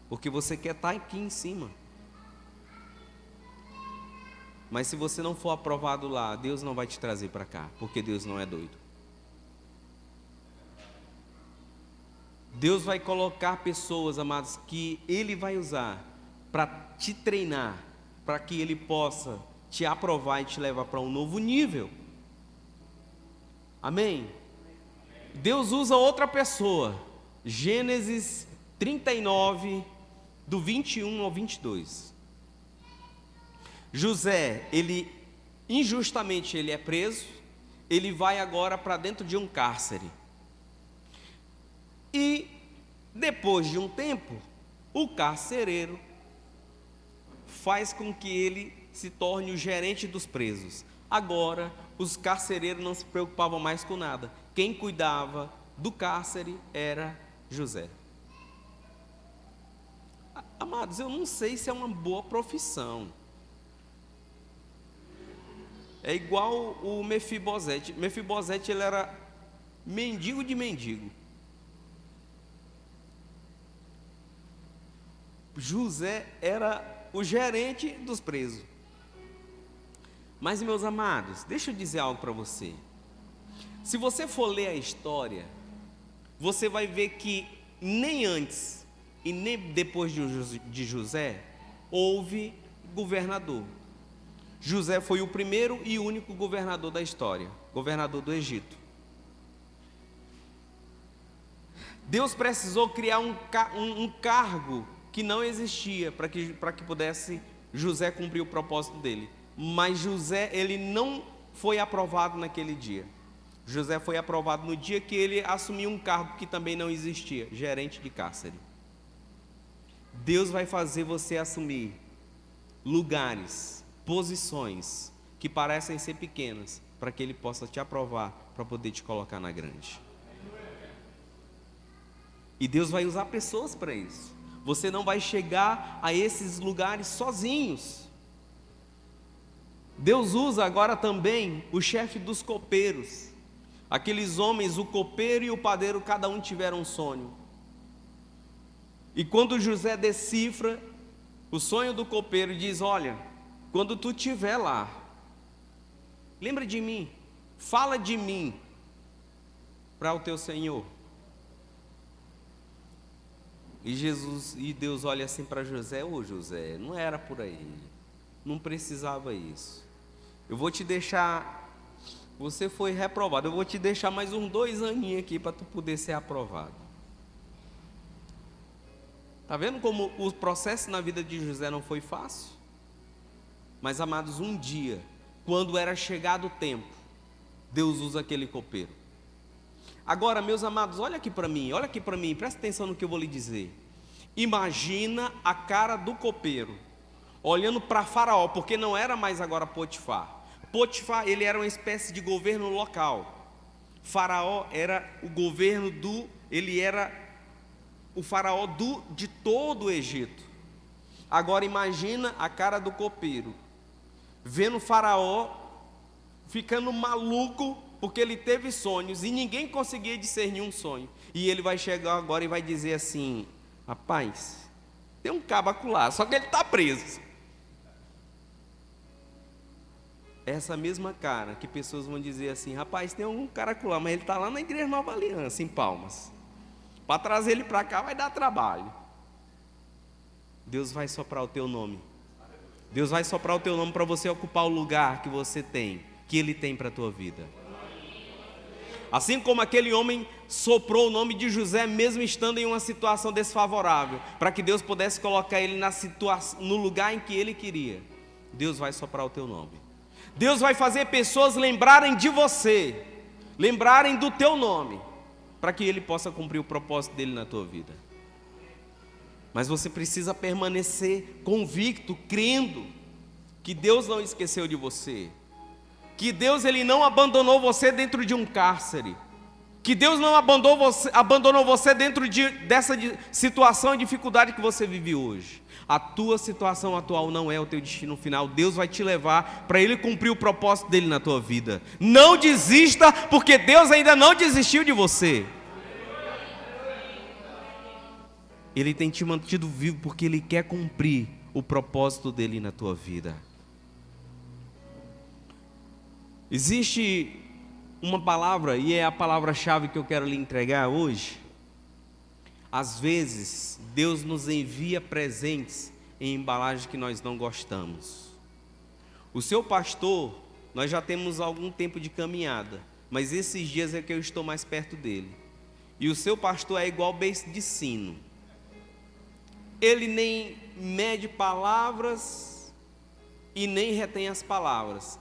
porque você quer estar aqui em cima. Mas se você não for aprovado lá, Deus não vai te trazer para cá, porque Deus não é doido. Deus vai colocar pessoas, amados, que Ele vai usar para te treinar, para que Ele possa te aprovar e te levar para um novo nível. Amém? Deus usa outra pessoa. Gênesis 39, do 21 ao 22. José, injustamente ele é preso, ele vai agora para dentro de um cárcere. E depois de um tempo, o carcereiro faz com que ele se torne o gerente dos presos. Agora, os carcereiros não se preocupavam mais com nada. Quem cuidava do cárcere era José. Amados, eu não sei se é uma boa profissão. É igual o Mefibosete. Mefibosete, ele era mendigo de mendigo. José era o gerente dos presos. Mas, meus amados, deixa eu dizer algo para você. Se você for ler a história, você vai ver que nem antes e nem depois de José houve governador. José foi o primeiro e único governador da história, governador do Egito. Deus precisou criar um cargo que não existia para que pudesse José cumprir o propósito dele. Mas José, ele não foi aprovado naquele dia. José foi aprovado no dia que ele assumiu um cargo que também não existia, gerente de cárcere. Deus vai fazer você assumir lugares, posições que parecem ser pequenas, para que Ele possa te aprovar, para poder te colocar na grande. E Deus vai usar pessoas para isso. Você não vai chegar a esses lugares sozinhos. Deus usa agora também o chefe dos copeiros. Aqueles homens, o copeiro e o padeiro, cada um tiveram um sonho. E quando José decifra o sonho do copeiro, diz: olha, quando tu estiver lá, lembra de mim, fala de mim para o teu Senhor. E Deus olha assim para José: ô José, não era por aí, não precisava isso. eu vou te deixar, você foi reprovado, eu vou te deixar mais uns 2 aninhos aqui para tu poder ser aprovado. Está vendo como o processo na vida de José não foi fácil? Mas, amados, um dia, quando era chegado o tempo, Deus usa aquele copeiro. Agora, meus amados, olha aqui para mim, presta atenção no que eu vou lhe dizer. Imagina a cara do copeiro, olhando para Faraó, porque não era mais agora Potifar. Potifar, ele era uma espécie de governo local. Faraó era o governo ele era o faraó de todo o Egito. Agora imagina a cara do copeiro, vendo o Faraó ficando maluco, porque ele teve sonhos e ninguém conseguia discernir um sonho. E ele vai chegar agora e vai dizer assim: rapaz, tem um cabo acolá, só que ele está preso. Essa mesma cara que pessoas vão dizer assim: rapaz, tem um cara acolá, mas ele está lá na Igreja Nova Aliança, em Palmas. Para trazer ele para cá vai dar trabalho. Deus vai soprar o teu nome. Deus vai soprar o teu nome para você ocupar o lugar que você tem, que Ele tem para a tua vida. Assim como aquele homem soprou o nome de José, mesmo estando em uma situação desfavorável, para que Deus pudesse colocar ele no lugar em que Ele queria. Deus vai soprar o teu nome. Deus vai fazer pessoas lembrarem de você, lembrarem do teu nome, para que Ele possa cumprir o propósito dEle na tua vida. Mas você precisa permanecer convicto, crendo que Deus não esqueceu de você, que Deus Ele não abandonou você dentro de um cárcere, que Deus não abandonou você dentro dessa situação e dificuldade que você vive hoje. A tua situação atual não é o teu destino final. Deus vai te levar para Ele cumprir o propósito dEle na tua vida. Não desista, porque Deus ainda não desistiu de você. Ele tem te mantido vivo porque Ele quer cumprir o propósito dEle na tua vida. Existe uma palavra, e é a palavra-chave que eu quero lhe entregar hoje. Às vezes, Deus nos envia presentes em embalagens que nós não gostamos. O seu pastor, nós já temos algum tempo de caminhada, mas esses dias é que eu estou mais perto dele. E o seu pastor é igual beiço de sino. Ele nem mede palavras e nem retém as palavras,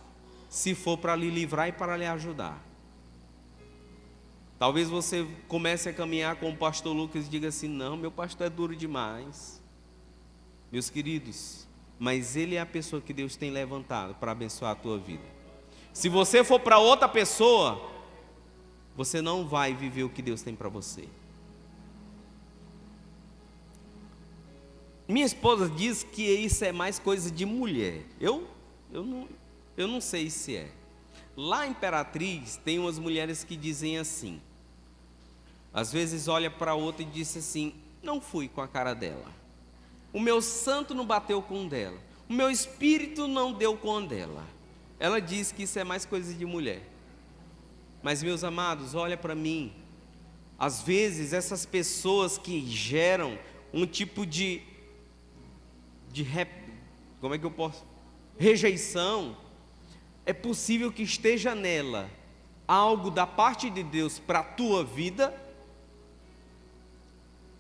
se for para lhe livrar e para lhe ajudar. Talvez você comece a caminhar com o pastor Lucas e diga assim: não, meu pastor é duro demais. Meus queridos, mas ele é a pessoa que Deus tem levantado para abençoar a tua vida. Se você for para outra pessoa, você não vai viver o que Deus tem para você. Minha esposa diz que isso é mais coisa de mulher. Eu não sei se é. Lá em Imperatriz tem umas mulheres que dizem assim. Às vezes olha para outra e diz assim: não fui com a cara dela. O meu santo não bateu com o dela. O meu espírito não deu com o dela. Ela diz que isso é mais coisa de mulher. Mas, meus amados, olha para mim. Às vezes essas pessoas que geram um tipo de rejeição, é possível que esteja nela algo da parte de Deus para a tua vida.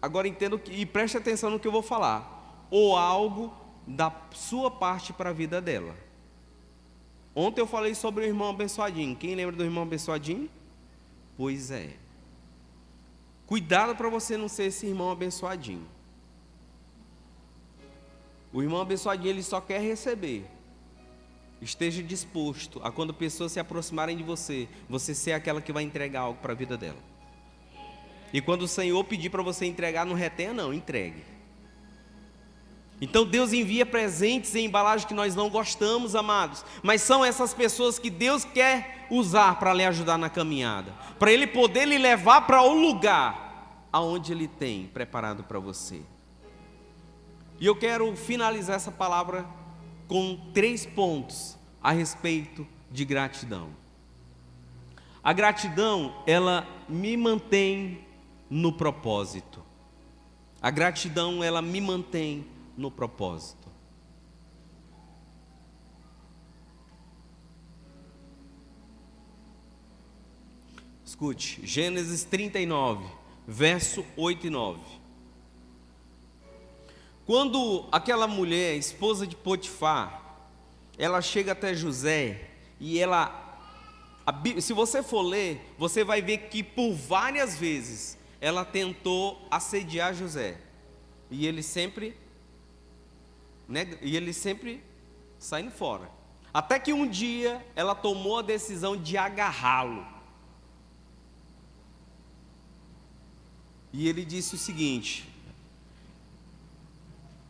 Agora entenda e preste atenção no que eu vou falar. Ou algo da sua parte para a vida dela. Ontem eu falei sobre o irmão abençoadinho. Quem lembra do irmão abençoadinho? Pois é. Cuidado para você não ser esse irmão abençoadinho. O irmão abençoadinho, ele só quer receber. Esteja disposto a, quando pessoas se aproximarem de você, você ser aquela que vai entregar algo para a vida dela. E quando o Senhor pedir para você entregar, não retenha não, entregue. Então Deus envia presentes em embalagens que nós não gostamos, amados, mas são essas pessoas que Deus quer usar para lhe ajudar na caminhada, para Ele poder lhe levar para o lugar aonde Ele tem preparado para você. E eu quero finalizar essa palavra com 3 pontos a respeito de gratidão. A gratidão, ela me mantém no propósito. A gratidão, ela me mantém no propósito. Escute, Gênesis 39, verso 8 e 9. Quando aquela mulher, esposa de Potifar, ela chega até José e se você for ler, você vai ver que por várias vezes ela tentou assediar José. E ele sempre saindo fora. Até que um dia ela tomou a decisão de agarrá-lo. E ele disse o seguinte: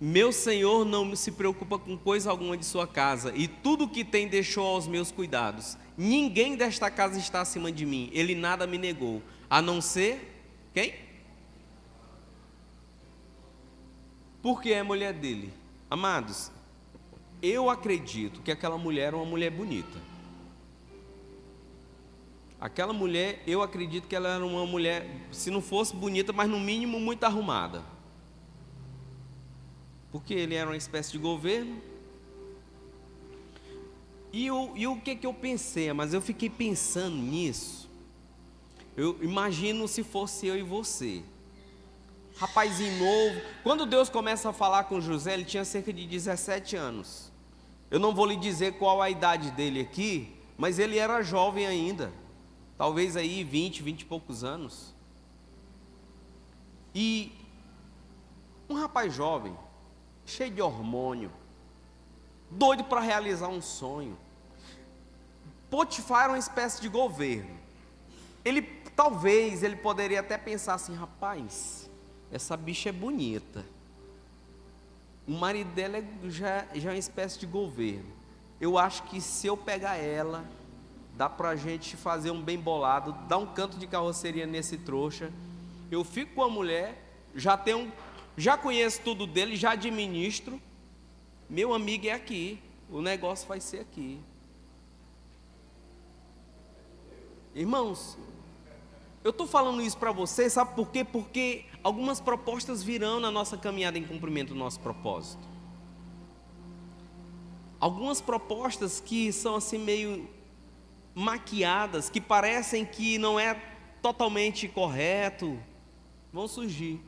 meu senhor não se preocupa com coisa alguma de sua casa, e tudo que tem deixou aos meus cuidados. Ninguém desta casa está acima de mim. Ele nada me negou, a não ser quem? Porque é mulher dele. Amados, eu acredito que aquela mulher era uma mulher bonita. Aquela mulher, eu acredito que ela era uma mulher, se não fosse bonita, mas no mínimo muito arrumada. Porque ele era uma espécie de governo. E o que eu pensei? Mas eu fiquei pensando nisso. Eu imagino se fosse eu e você. Rapazinho novo. Quando Deus começa a falar com José, ele tinha cerca de 17 anos. Eu não vou lhe dizer qual a idade dele aqui, mas ele era jovem ainda. Talvez aí 20 e poucos anos. E um rapaz jovem, cheio de hormônio, doido para realizar um sonho. Potifar era uma espécie de governo. Talvez ele poderia até pensar assim: rapaz, essa bicha é bonita. O marido dela já é uma espécie de governo. Eu acho que se eu pegar ela, dá pra gente fazer um bem bolado, dar um canto de carroceria nesse trouxa. Eu fico com a mulher, já conheço tudo dele, já administro. Meu amigo é aqui, o negócio vai ser aqui. Irmãos, eu estou falando isso para vocês, sabe por quê? Porque algumas propostas virão na nossa caminhada em cumprimento do nosso propósito. Algumas propostas que são assim meio maquiadas, que parecem que não é totalmente correto, vão surgir.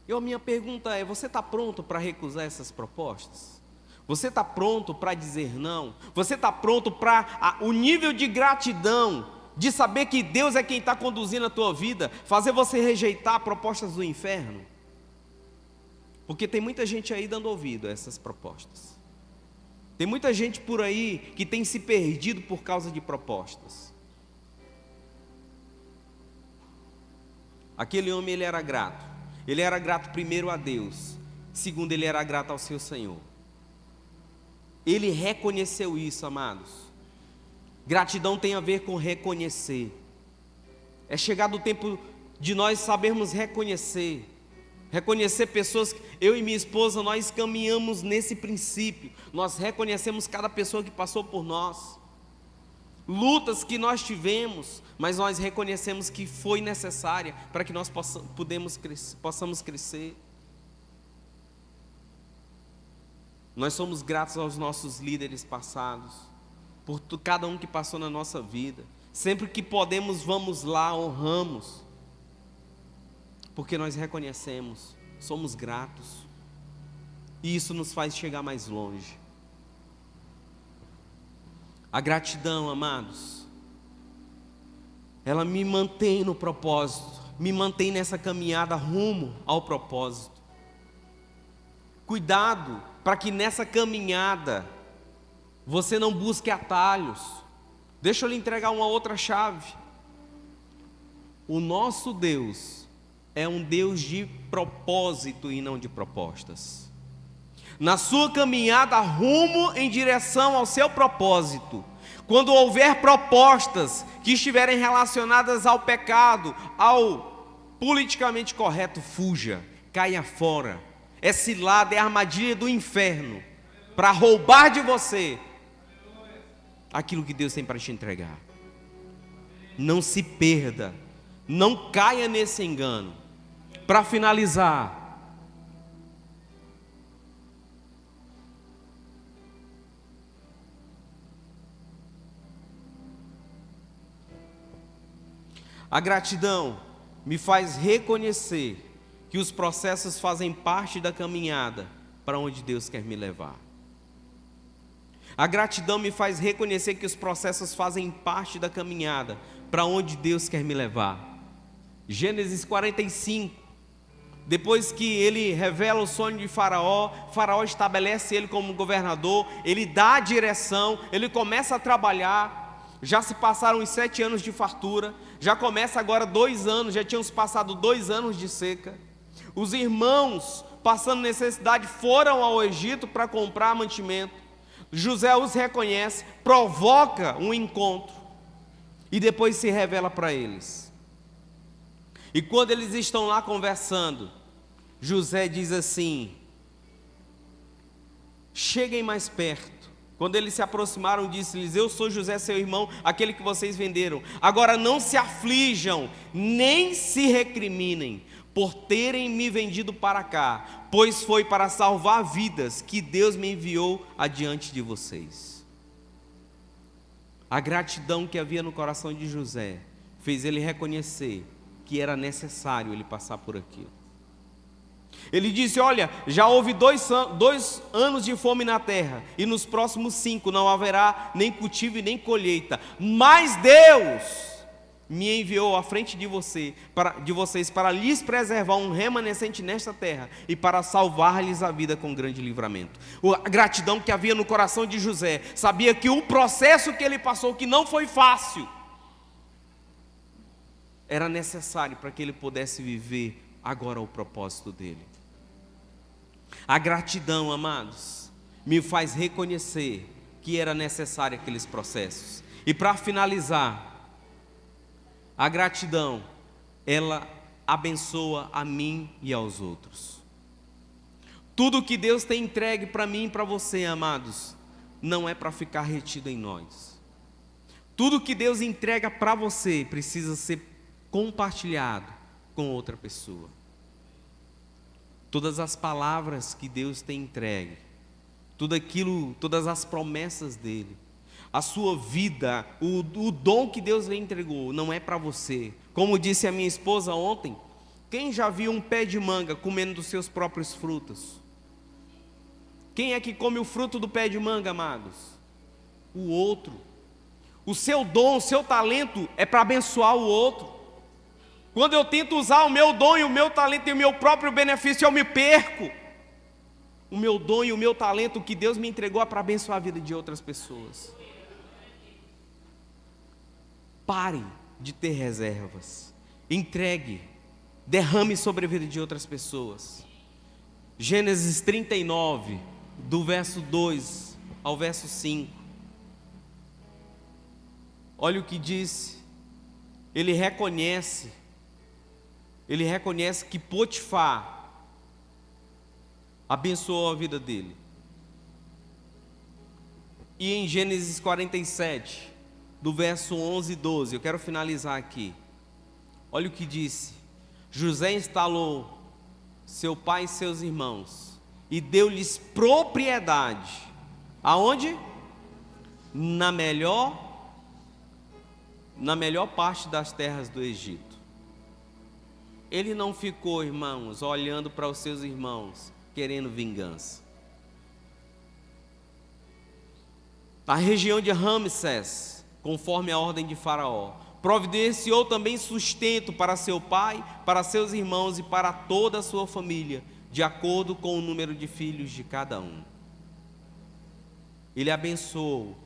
E a minha pergunta é: você está pronto para recusar essas propostas? Você está pronto para dizer não? Você está pronto para o nível de gratidão, de saber que Deus é quem está conduzindo a tua vida, fazer você rejeitar propostas do inferno? Porque tem muita gente aí dando ouvido a essas propostas. Tem muita gente por aí que tem se perdido por causa de propostas. Aquele homem, ele era grato. Ele era grato primeiro a Deus. Segundo, ele era grato ao seu Senhor. Ele reconheceu isso, amados. Gratidão tem a ver com reconhecer. É chegado o tempo de nós sabermos reconhecer. Reconhecer pessoas. Eu e minha esposa, nós caminhamos nesse princípio. Nós reconhecemos cada pessoa que passou por nós. Lutas que nós tivemos, mas nós reconhecemos que foi necessária para que nós possamos crescer. Nós somos gratos aos nossos líderes passados, por cada um que passou na nossa vida. Sempre que podemos, vamos lá, honramos, porque nós reconhecemos, somos gratos, e isso nos faz chegar mais longe. A gratidão, amados, ela me mantém no propósito, me mantém nessa caminhada rumo ao propósito. Cuidado para que nessa caminhada você não busque atalhos. Deixa eu lhe entregar uma outra chave. O nosso Deus é um Deus de propósito e não de propostas. Na sua caminhada rumo em direção ao seu propósito, quando houver propostas que estiverem relacionadas ao pecado, ao politicamente correto, fuja, caia fora. É cilada, é armadilha do inferno para roubar de você aquilo que Deus tem para te entregar. Não se perda, não caia nesse engano. Para finalizar, A gratidão me faz reconhecer que os processos fazem parte da caminhada para onde Deus quer me levar. A gratidão me faz reconhecer que os processos fazem parte da caminhada para onde Deus quer me levar. Gênesis 45, depois que ele revela o sonho de Faraó, Faraó estabelece ele como governador, ele dá a direção, ele começa a trabalhar. Já se passaram os 7 anos de fartura, já começa agora 2 anos, já tínhamos passado 2 anos de seca. Os irmãos, passando necessidade, foram ao Egito para comprar mantimento. José os reconhece, provoca um encontro e depois se revela para eles. E quando eles estão lá conversando, José diz assim: cheguem mais perto. Quando eles se aproximaram, disse-lhes: eu sou José, seu irmão, aquele que vocês venderam. Agora não se aflijam, nem se recriminem por terem me vendido para cá, pois foi para salvar vidas que Deus me enviou adiante de vocês. A gratidão que havia no coração de José fez ele reconhecer que era necessário ele passar por aquilo. Ele disse: olha, já houve 2 anos de fome na terra, e nos próximos 5 não haverá nem cultivo e nem colheita, mas Deus me enviou à frente de vocês para lhes preservar um remanescente nesta terra e para salvar-lhes a vida com grande livramento. A gratidão que havia no coração de José, sabia que o processo que ele passou, que não foi fácil, era necessário para que ele pudesse viver agora o propósito dele. A gratidão, amados, me faz reconhecer que era necessário aqueles processos. E para finalizar, a gratidão, ela abençoa a mim e aos outros. Tudo que Deus tem entregue para mim e para você, amados, não é para ficar retido em nós. Tudo que Deus entrega para você precisa ser compartilhado com outra pessoa. Todas as palavras que Deus tem entregue, todas as promessas dele, a sua vida, o dom que Deus lhe entregou, não é para você. Como disse a minha esposa ontem, quem já viu um pé de manga comendo dos seus próprios frutos? Quem é que come o fruto do pé de manga, amados? O outro. O seu dom, o seu talento é para abençoar o outro. Quando eu tento usar o meu dom e o meu talento e o meu próprio benefício, eu me perco. O meu dom e o meu talento que Deus me entregou é para abençoar a vida de outras pessoas. Pare de ter reservas. Entregue, derrame sobre a vida de outras pessoas. Gênesis 39, do verso 2 ao verso 5. Olha o que diz. Ele reconhece que Potifar abençoou a vida dele. E em Gênesis 47, do verso 11 e 12, eu quero finalizar aqui. Olha o que disse. José instalou seu pai e seus irmãos e deu-lhes propriedade. Aonde? Na melhor parte das terras do Egito. Ele não ficou, irmãos, olhando para os seus irmãos, querendo vingança. A região de Ramsés, conforme a ordem de Faraó, providenciou também sustento para seu pai, para seus irmãos e para toda a sua família, de acordo com o número de filhos de cada um. Ele abençoou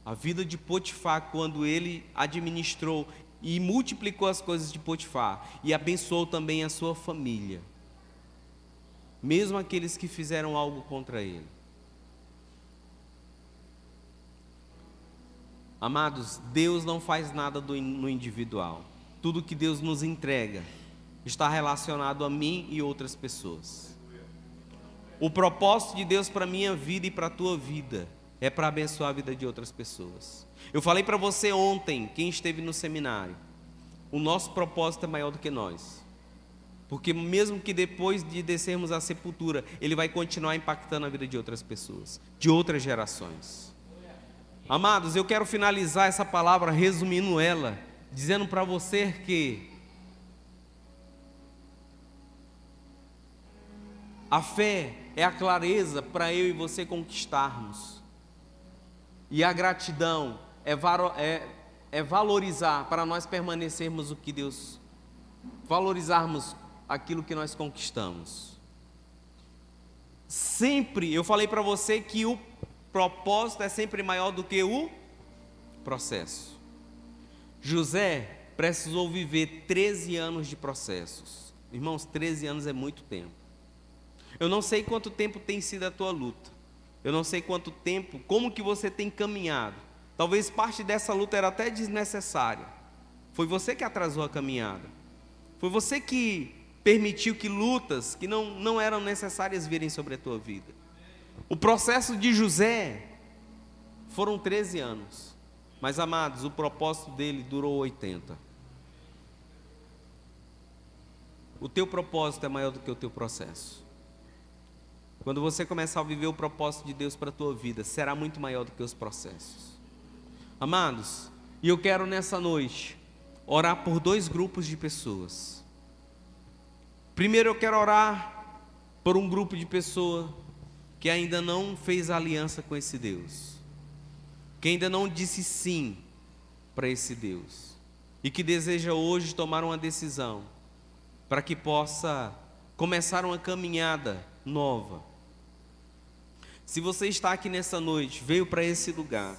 a vida de Potifar quando ele administrou e multiplicou as coisas de Potifar, e abençoou também a sua família, mesmo aqueles que fizeram algo contra ele. Amados, Deus não faz nada no individual. Tudo que Deus nos entrega está relacionado a mim e outras pessoas. O propósito de Deus para a minha vida e para a tua vida é para abençoar a vida de outras pessoas. Eu falei para você ontem, quem esteve no seminário, o nosso propósito é maior do que nós. Porque mesmo que depois de descermos à sepultura, ele vai continuar impactando a vida de outras pessoas, de outras gerações. Amados, eu quero finalizar essa palavra resumindo ela dizendo para você que a fé é a clareza para eu e você conquistarmos. E a gratidão é valorizar para nós permanecermos o que Deus, valorizarmos aquilo que nós conquistamos. Sempre, eu falei para você que o propósito é sempre maior do que o processo. José precisou viver 13 anos de processos. Irmãos, 13 anos é muito tempo. Eu não sei quanto tempo tem sido a tua luta. Eu não sei quanto tempo, como que você tem caminhado. Talvez parte dessa luta era até desnecessária. Foi você que atrasou a caminhada. Foi você que permitiu que lutas que não eram necessárias virem sobre a tua vida. O processo de José foram 13 anos. Mas, amados, o propósito dele durou 80. O teu propósito é maior do que o teu processo. Quando você começar a viver o propósito de Deus para a tua vida, será muito maior do que os processos. Amados, e eu quero nessa noite orar por 2 grupos de pessoas. Primeiro eu quero orar por um grupo de pessoas que ainda não fez aliança com esse Deus, que ainda não disse sim para esse Deus, e que deseja hoje tomar uma decisão, para que possa começar uma caminhada nova. Se você está aqui nessa noite, veio para esse lugar,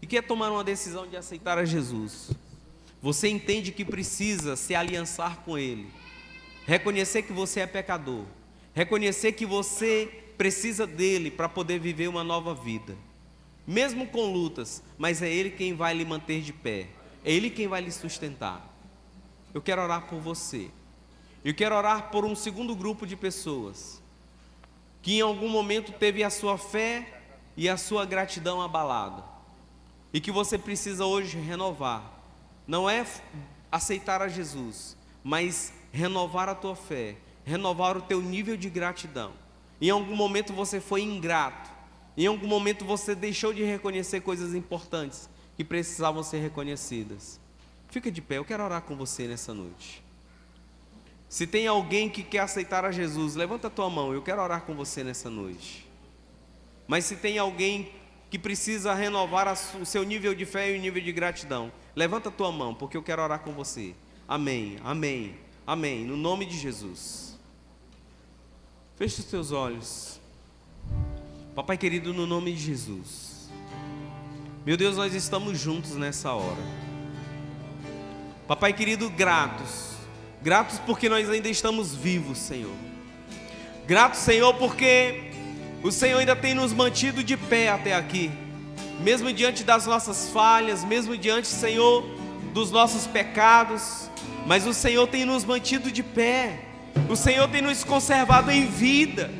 e quer tomar uma decisão de aceitar a Jesus, você entende que precisa se aliançar com Ele, reconhecer que você é pecador, reconhecer que você precisa dEle para poder viver uma nova vida, mesmo com lutas, mas é Ele quem vai lhe manter de pé, é Ele quem vai lhe sustentar. Eu quero orar por você. Eu quero orar por um segundo grupo de pessoas que em algum momento teve a sua fé e a sua gratidão abalada, e que você precisa hoje renovar. Não é aceitar a Jesus, mas renovar a tua fé, renovar o teu nível de gratidão. Em algum momento você foi ingrato, em algum momento você deixou de reconhecer coisas importantes que precisavam ser reconhecidas. Fica de pé, eu quero orar com você nessa noite. Se tem alguém que quer aceitar a Jesus, levanta a tua mão, eu quero orar com você nessa noite. Mas se tem alguém que precisa renovar o seu nível de fé e o nível de gratidão, levanta a tua mão, porque eu quero orar com você. Amém, amém, amém, no nome de Jesus. Feche os teus olhos. Papai querido, no nome de Jesus. Meu Deus, nós estamos juntos nessa hora. Papai querido, gratos porque nós ainda estamos vivos, Senhor. Gratos, Senhor, porque o Senhor ainda tem nos mantido de pé até aqui, mesmo diante das nossas falhas, mesmo diante, Senhor, dos nossos pecados, mas o Senhor tem nos mantido de pé, o Senhor tem nos conservado em vida,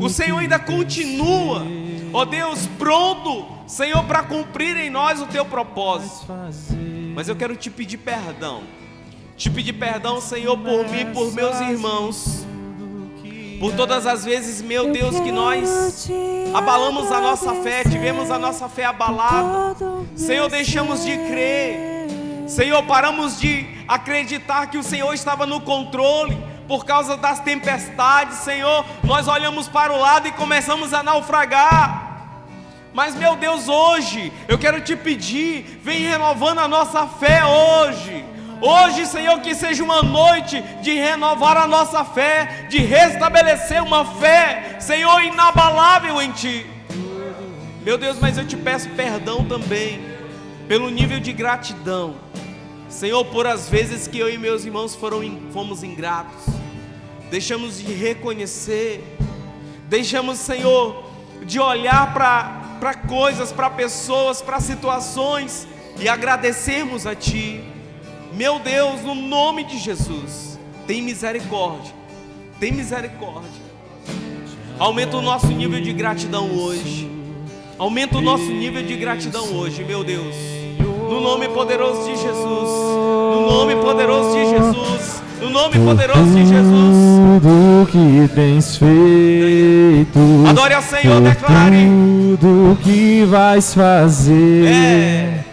o Senhor ainda continua, ó Deus, pronto, Senhor, para cumprir em nós o teu propósito. Mas eu quero te pedir perdão, Senhor, por mim, por meus irmãos, por todas as vezes, meu Deus, que nós abalamos a nossa fé, tivemos a nossa fé abalada, Senhor, deixamos de crer, Senhor, paramos de acreditar que o Senhor estava no controle, por causa das tempestades, Senhor, nós olhamos para o lado e começamos a naufragar. Mas, meu Deus, hoje, eu quero te pedir, vem renovando a nossa fé hoje. Hoje, Senhor, que seja uma noite de renovar a nossa fé, de restabelecer uma fé, Senhor, inabalável em Ti. Meu Deus, mas eu te peço perdão também, pelo nível de gratidão, Senhor, por as vezes que eu e meus irmãos fomos ingratos, deixamos de reconhecer, deixamos, Senhor, de olhar para coisas, para pessoas, para situações e agradecermos a Ti. Meu Deus, no nome de Jesus, tem misericórdia, aumenta o nosso nível de gratidão hoje, meu Deus, no nome poderoso de Jesus, Tudo que tens feito, adore ao Senhor, declare tudo que vais fazer.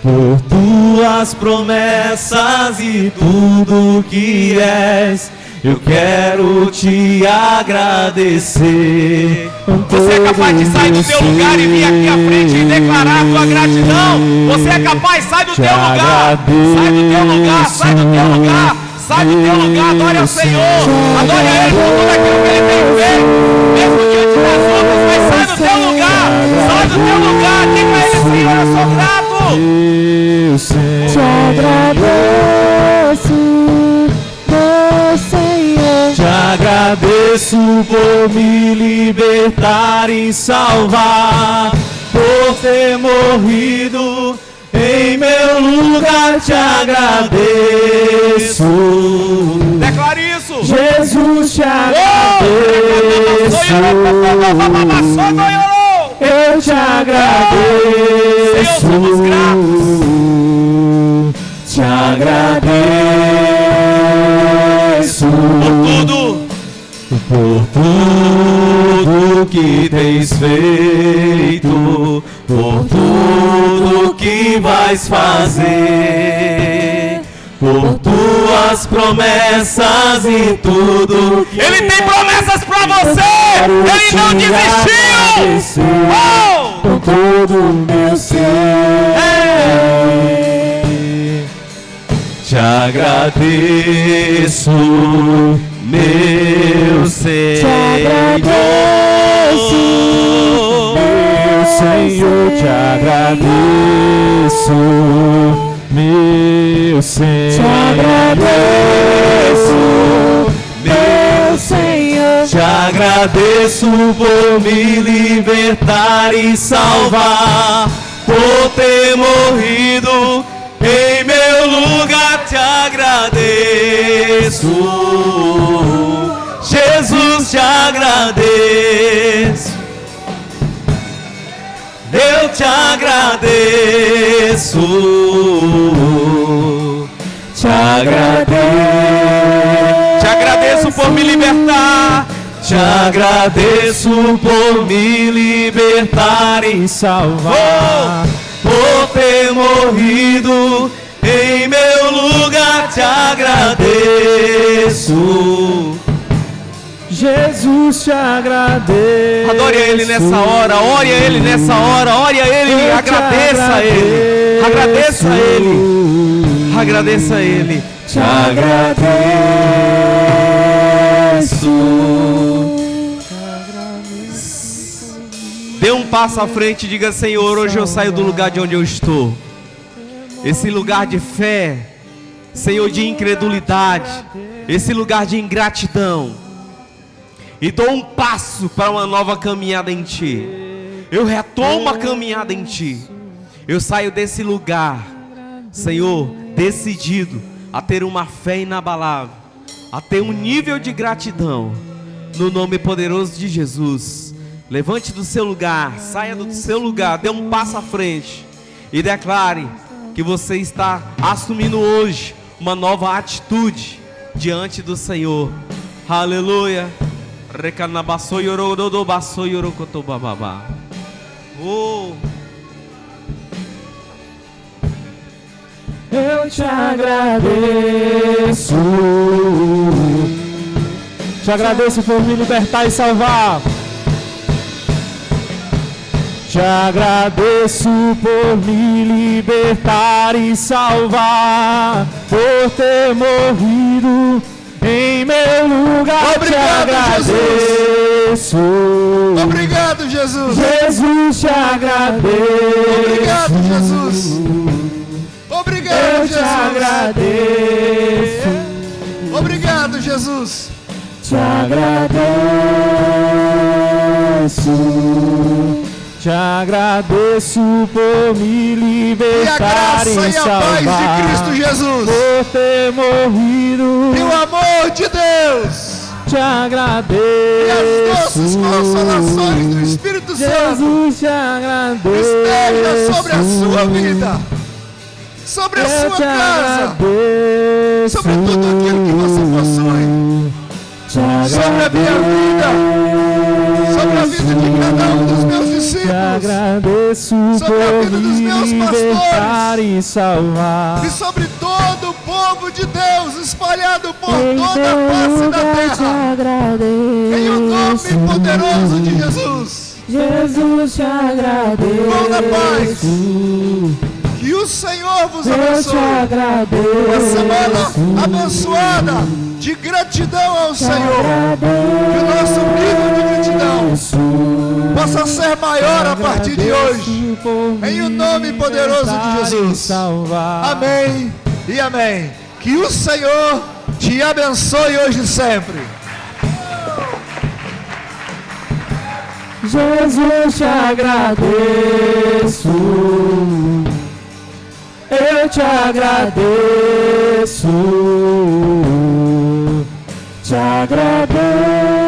por tuas promessas e tudo que és. Eu quero te agradecer. Você é capaz de sair do teu lugar e vir aqui à frente e declarar a tua gratidão? Você é capaz? Sai do teu lugar. Sai do teu lugar. Sai do teu lugar. Sai do teu lugar. Adore ao Senhor. Adore a Ele por tudo aquilo que Ele tem feito. Mesmo diante das lutas, mas sai do teu lugar. Sai do teu lugar. Diga a Ele, Senhor, eu sou grato. Eu sei. Te agradeço, meu Senhor. Te agradeço por me libertar e salvar, por ter morrido em meu lugar. Te agradeço. Declare isso. Jesus, te agradeço. Eu te agradeço. Senhor, somos gratos. Te agradeço por tudo que tens feito, por tudo que vais fazer, por tuas promessas e tudo que Ele tem promessas pra você. Ele não desistiu. Oh! com todo o meu ser. Te agradeço, meu Senhor. Meu Senhor, te agradeço, meu Senhor. Te agradeço, meu Senhor. Te agradeço por me libertar e salvar, por ter morrido em meu lugar. Te agradeço, Jesus, te agradeço. Eu te agradeço, te agradeço. Te agradeço por me libertar. Te agradeço por me libertar e salvar, por ter morrido em meu lugar. Te agradeço, Jesus, te agradeço. Adore a Ele nessa hora. Ore a Ele nessa hora. Ore a Ele e agradeça a Ele. Agradeça a Ele. Agradeça a Ele. Te agradeço. Dê um passo à frente e diga: Senhor, hoje eu saio do lugar de onde eu estou. Esse lugar de fé, Senhor, de incredulidade, esse lugar de ingratidão, e dou um passo para uma nova caminhada em Ti. Eu retomo a caminhada em Ti. Eu saio desse lugar, Senhor, decidido a ter uma fé inabalável, a ter um nível de gratidão, no nome poderoso de Jesus. Levante do seu lugar, saia do seu lugar, dê um passo à frente e declare que você está assumindo hoje uma nova atitude diante do Senhor. Aleluia. Oh. Eu te agradeço. Te agradeço por me libertar e salvar. Te agradeço por me libertar e salvar, por ter morrido em meu lugar. Obrigado, te agradeço. Obrigado, Jesus. Jesus, te agradeço. Obrigado, Jesus. Obrigado, Eu te Jesus. agradeço. Obrigado, Jesus. Te agradeço. Te agradeço por me E a libertar graça e e a paz de salvar, Cristo Jesus. por ter morrido. E o amor de Deus. Te E agradeço. as doces consolações do Espírito Santo Jesus, te agradeço. esteja sobre a sua vida, sobre a Eu sua te casa, agradeço. sobre tudo aquilo que você possui, Te agradeço. sobre a minha vida, sobre a vida de cada um dos meus discípulos. agradeço sobre a por vida dos meus me libertar pastores e salvar. e sobre todo o povo de Deus espalhado por Em toda a teu face da lugar te terra. agradeço. Em o nome poderoso de Jesus. Jesus, te agradeço. Vão na paz. Que o Senhor vos Eu te abençoe. agradeço. Uma semana abençoada de gratidão ao Senhor. Que o nosso nível de gratidão possa ser maior a partir de hoje. Em o nome poderoso de Jesus. Amém e amém. Que o Senhor te abençoe hoje e sempre. Jesus, te agradeço. Eu te agradeço. Te agradeço.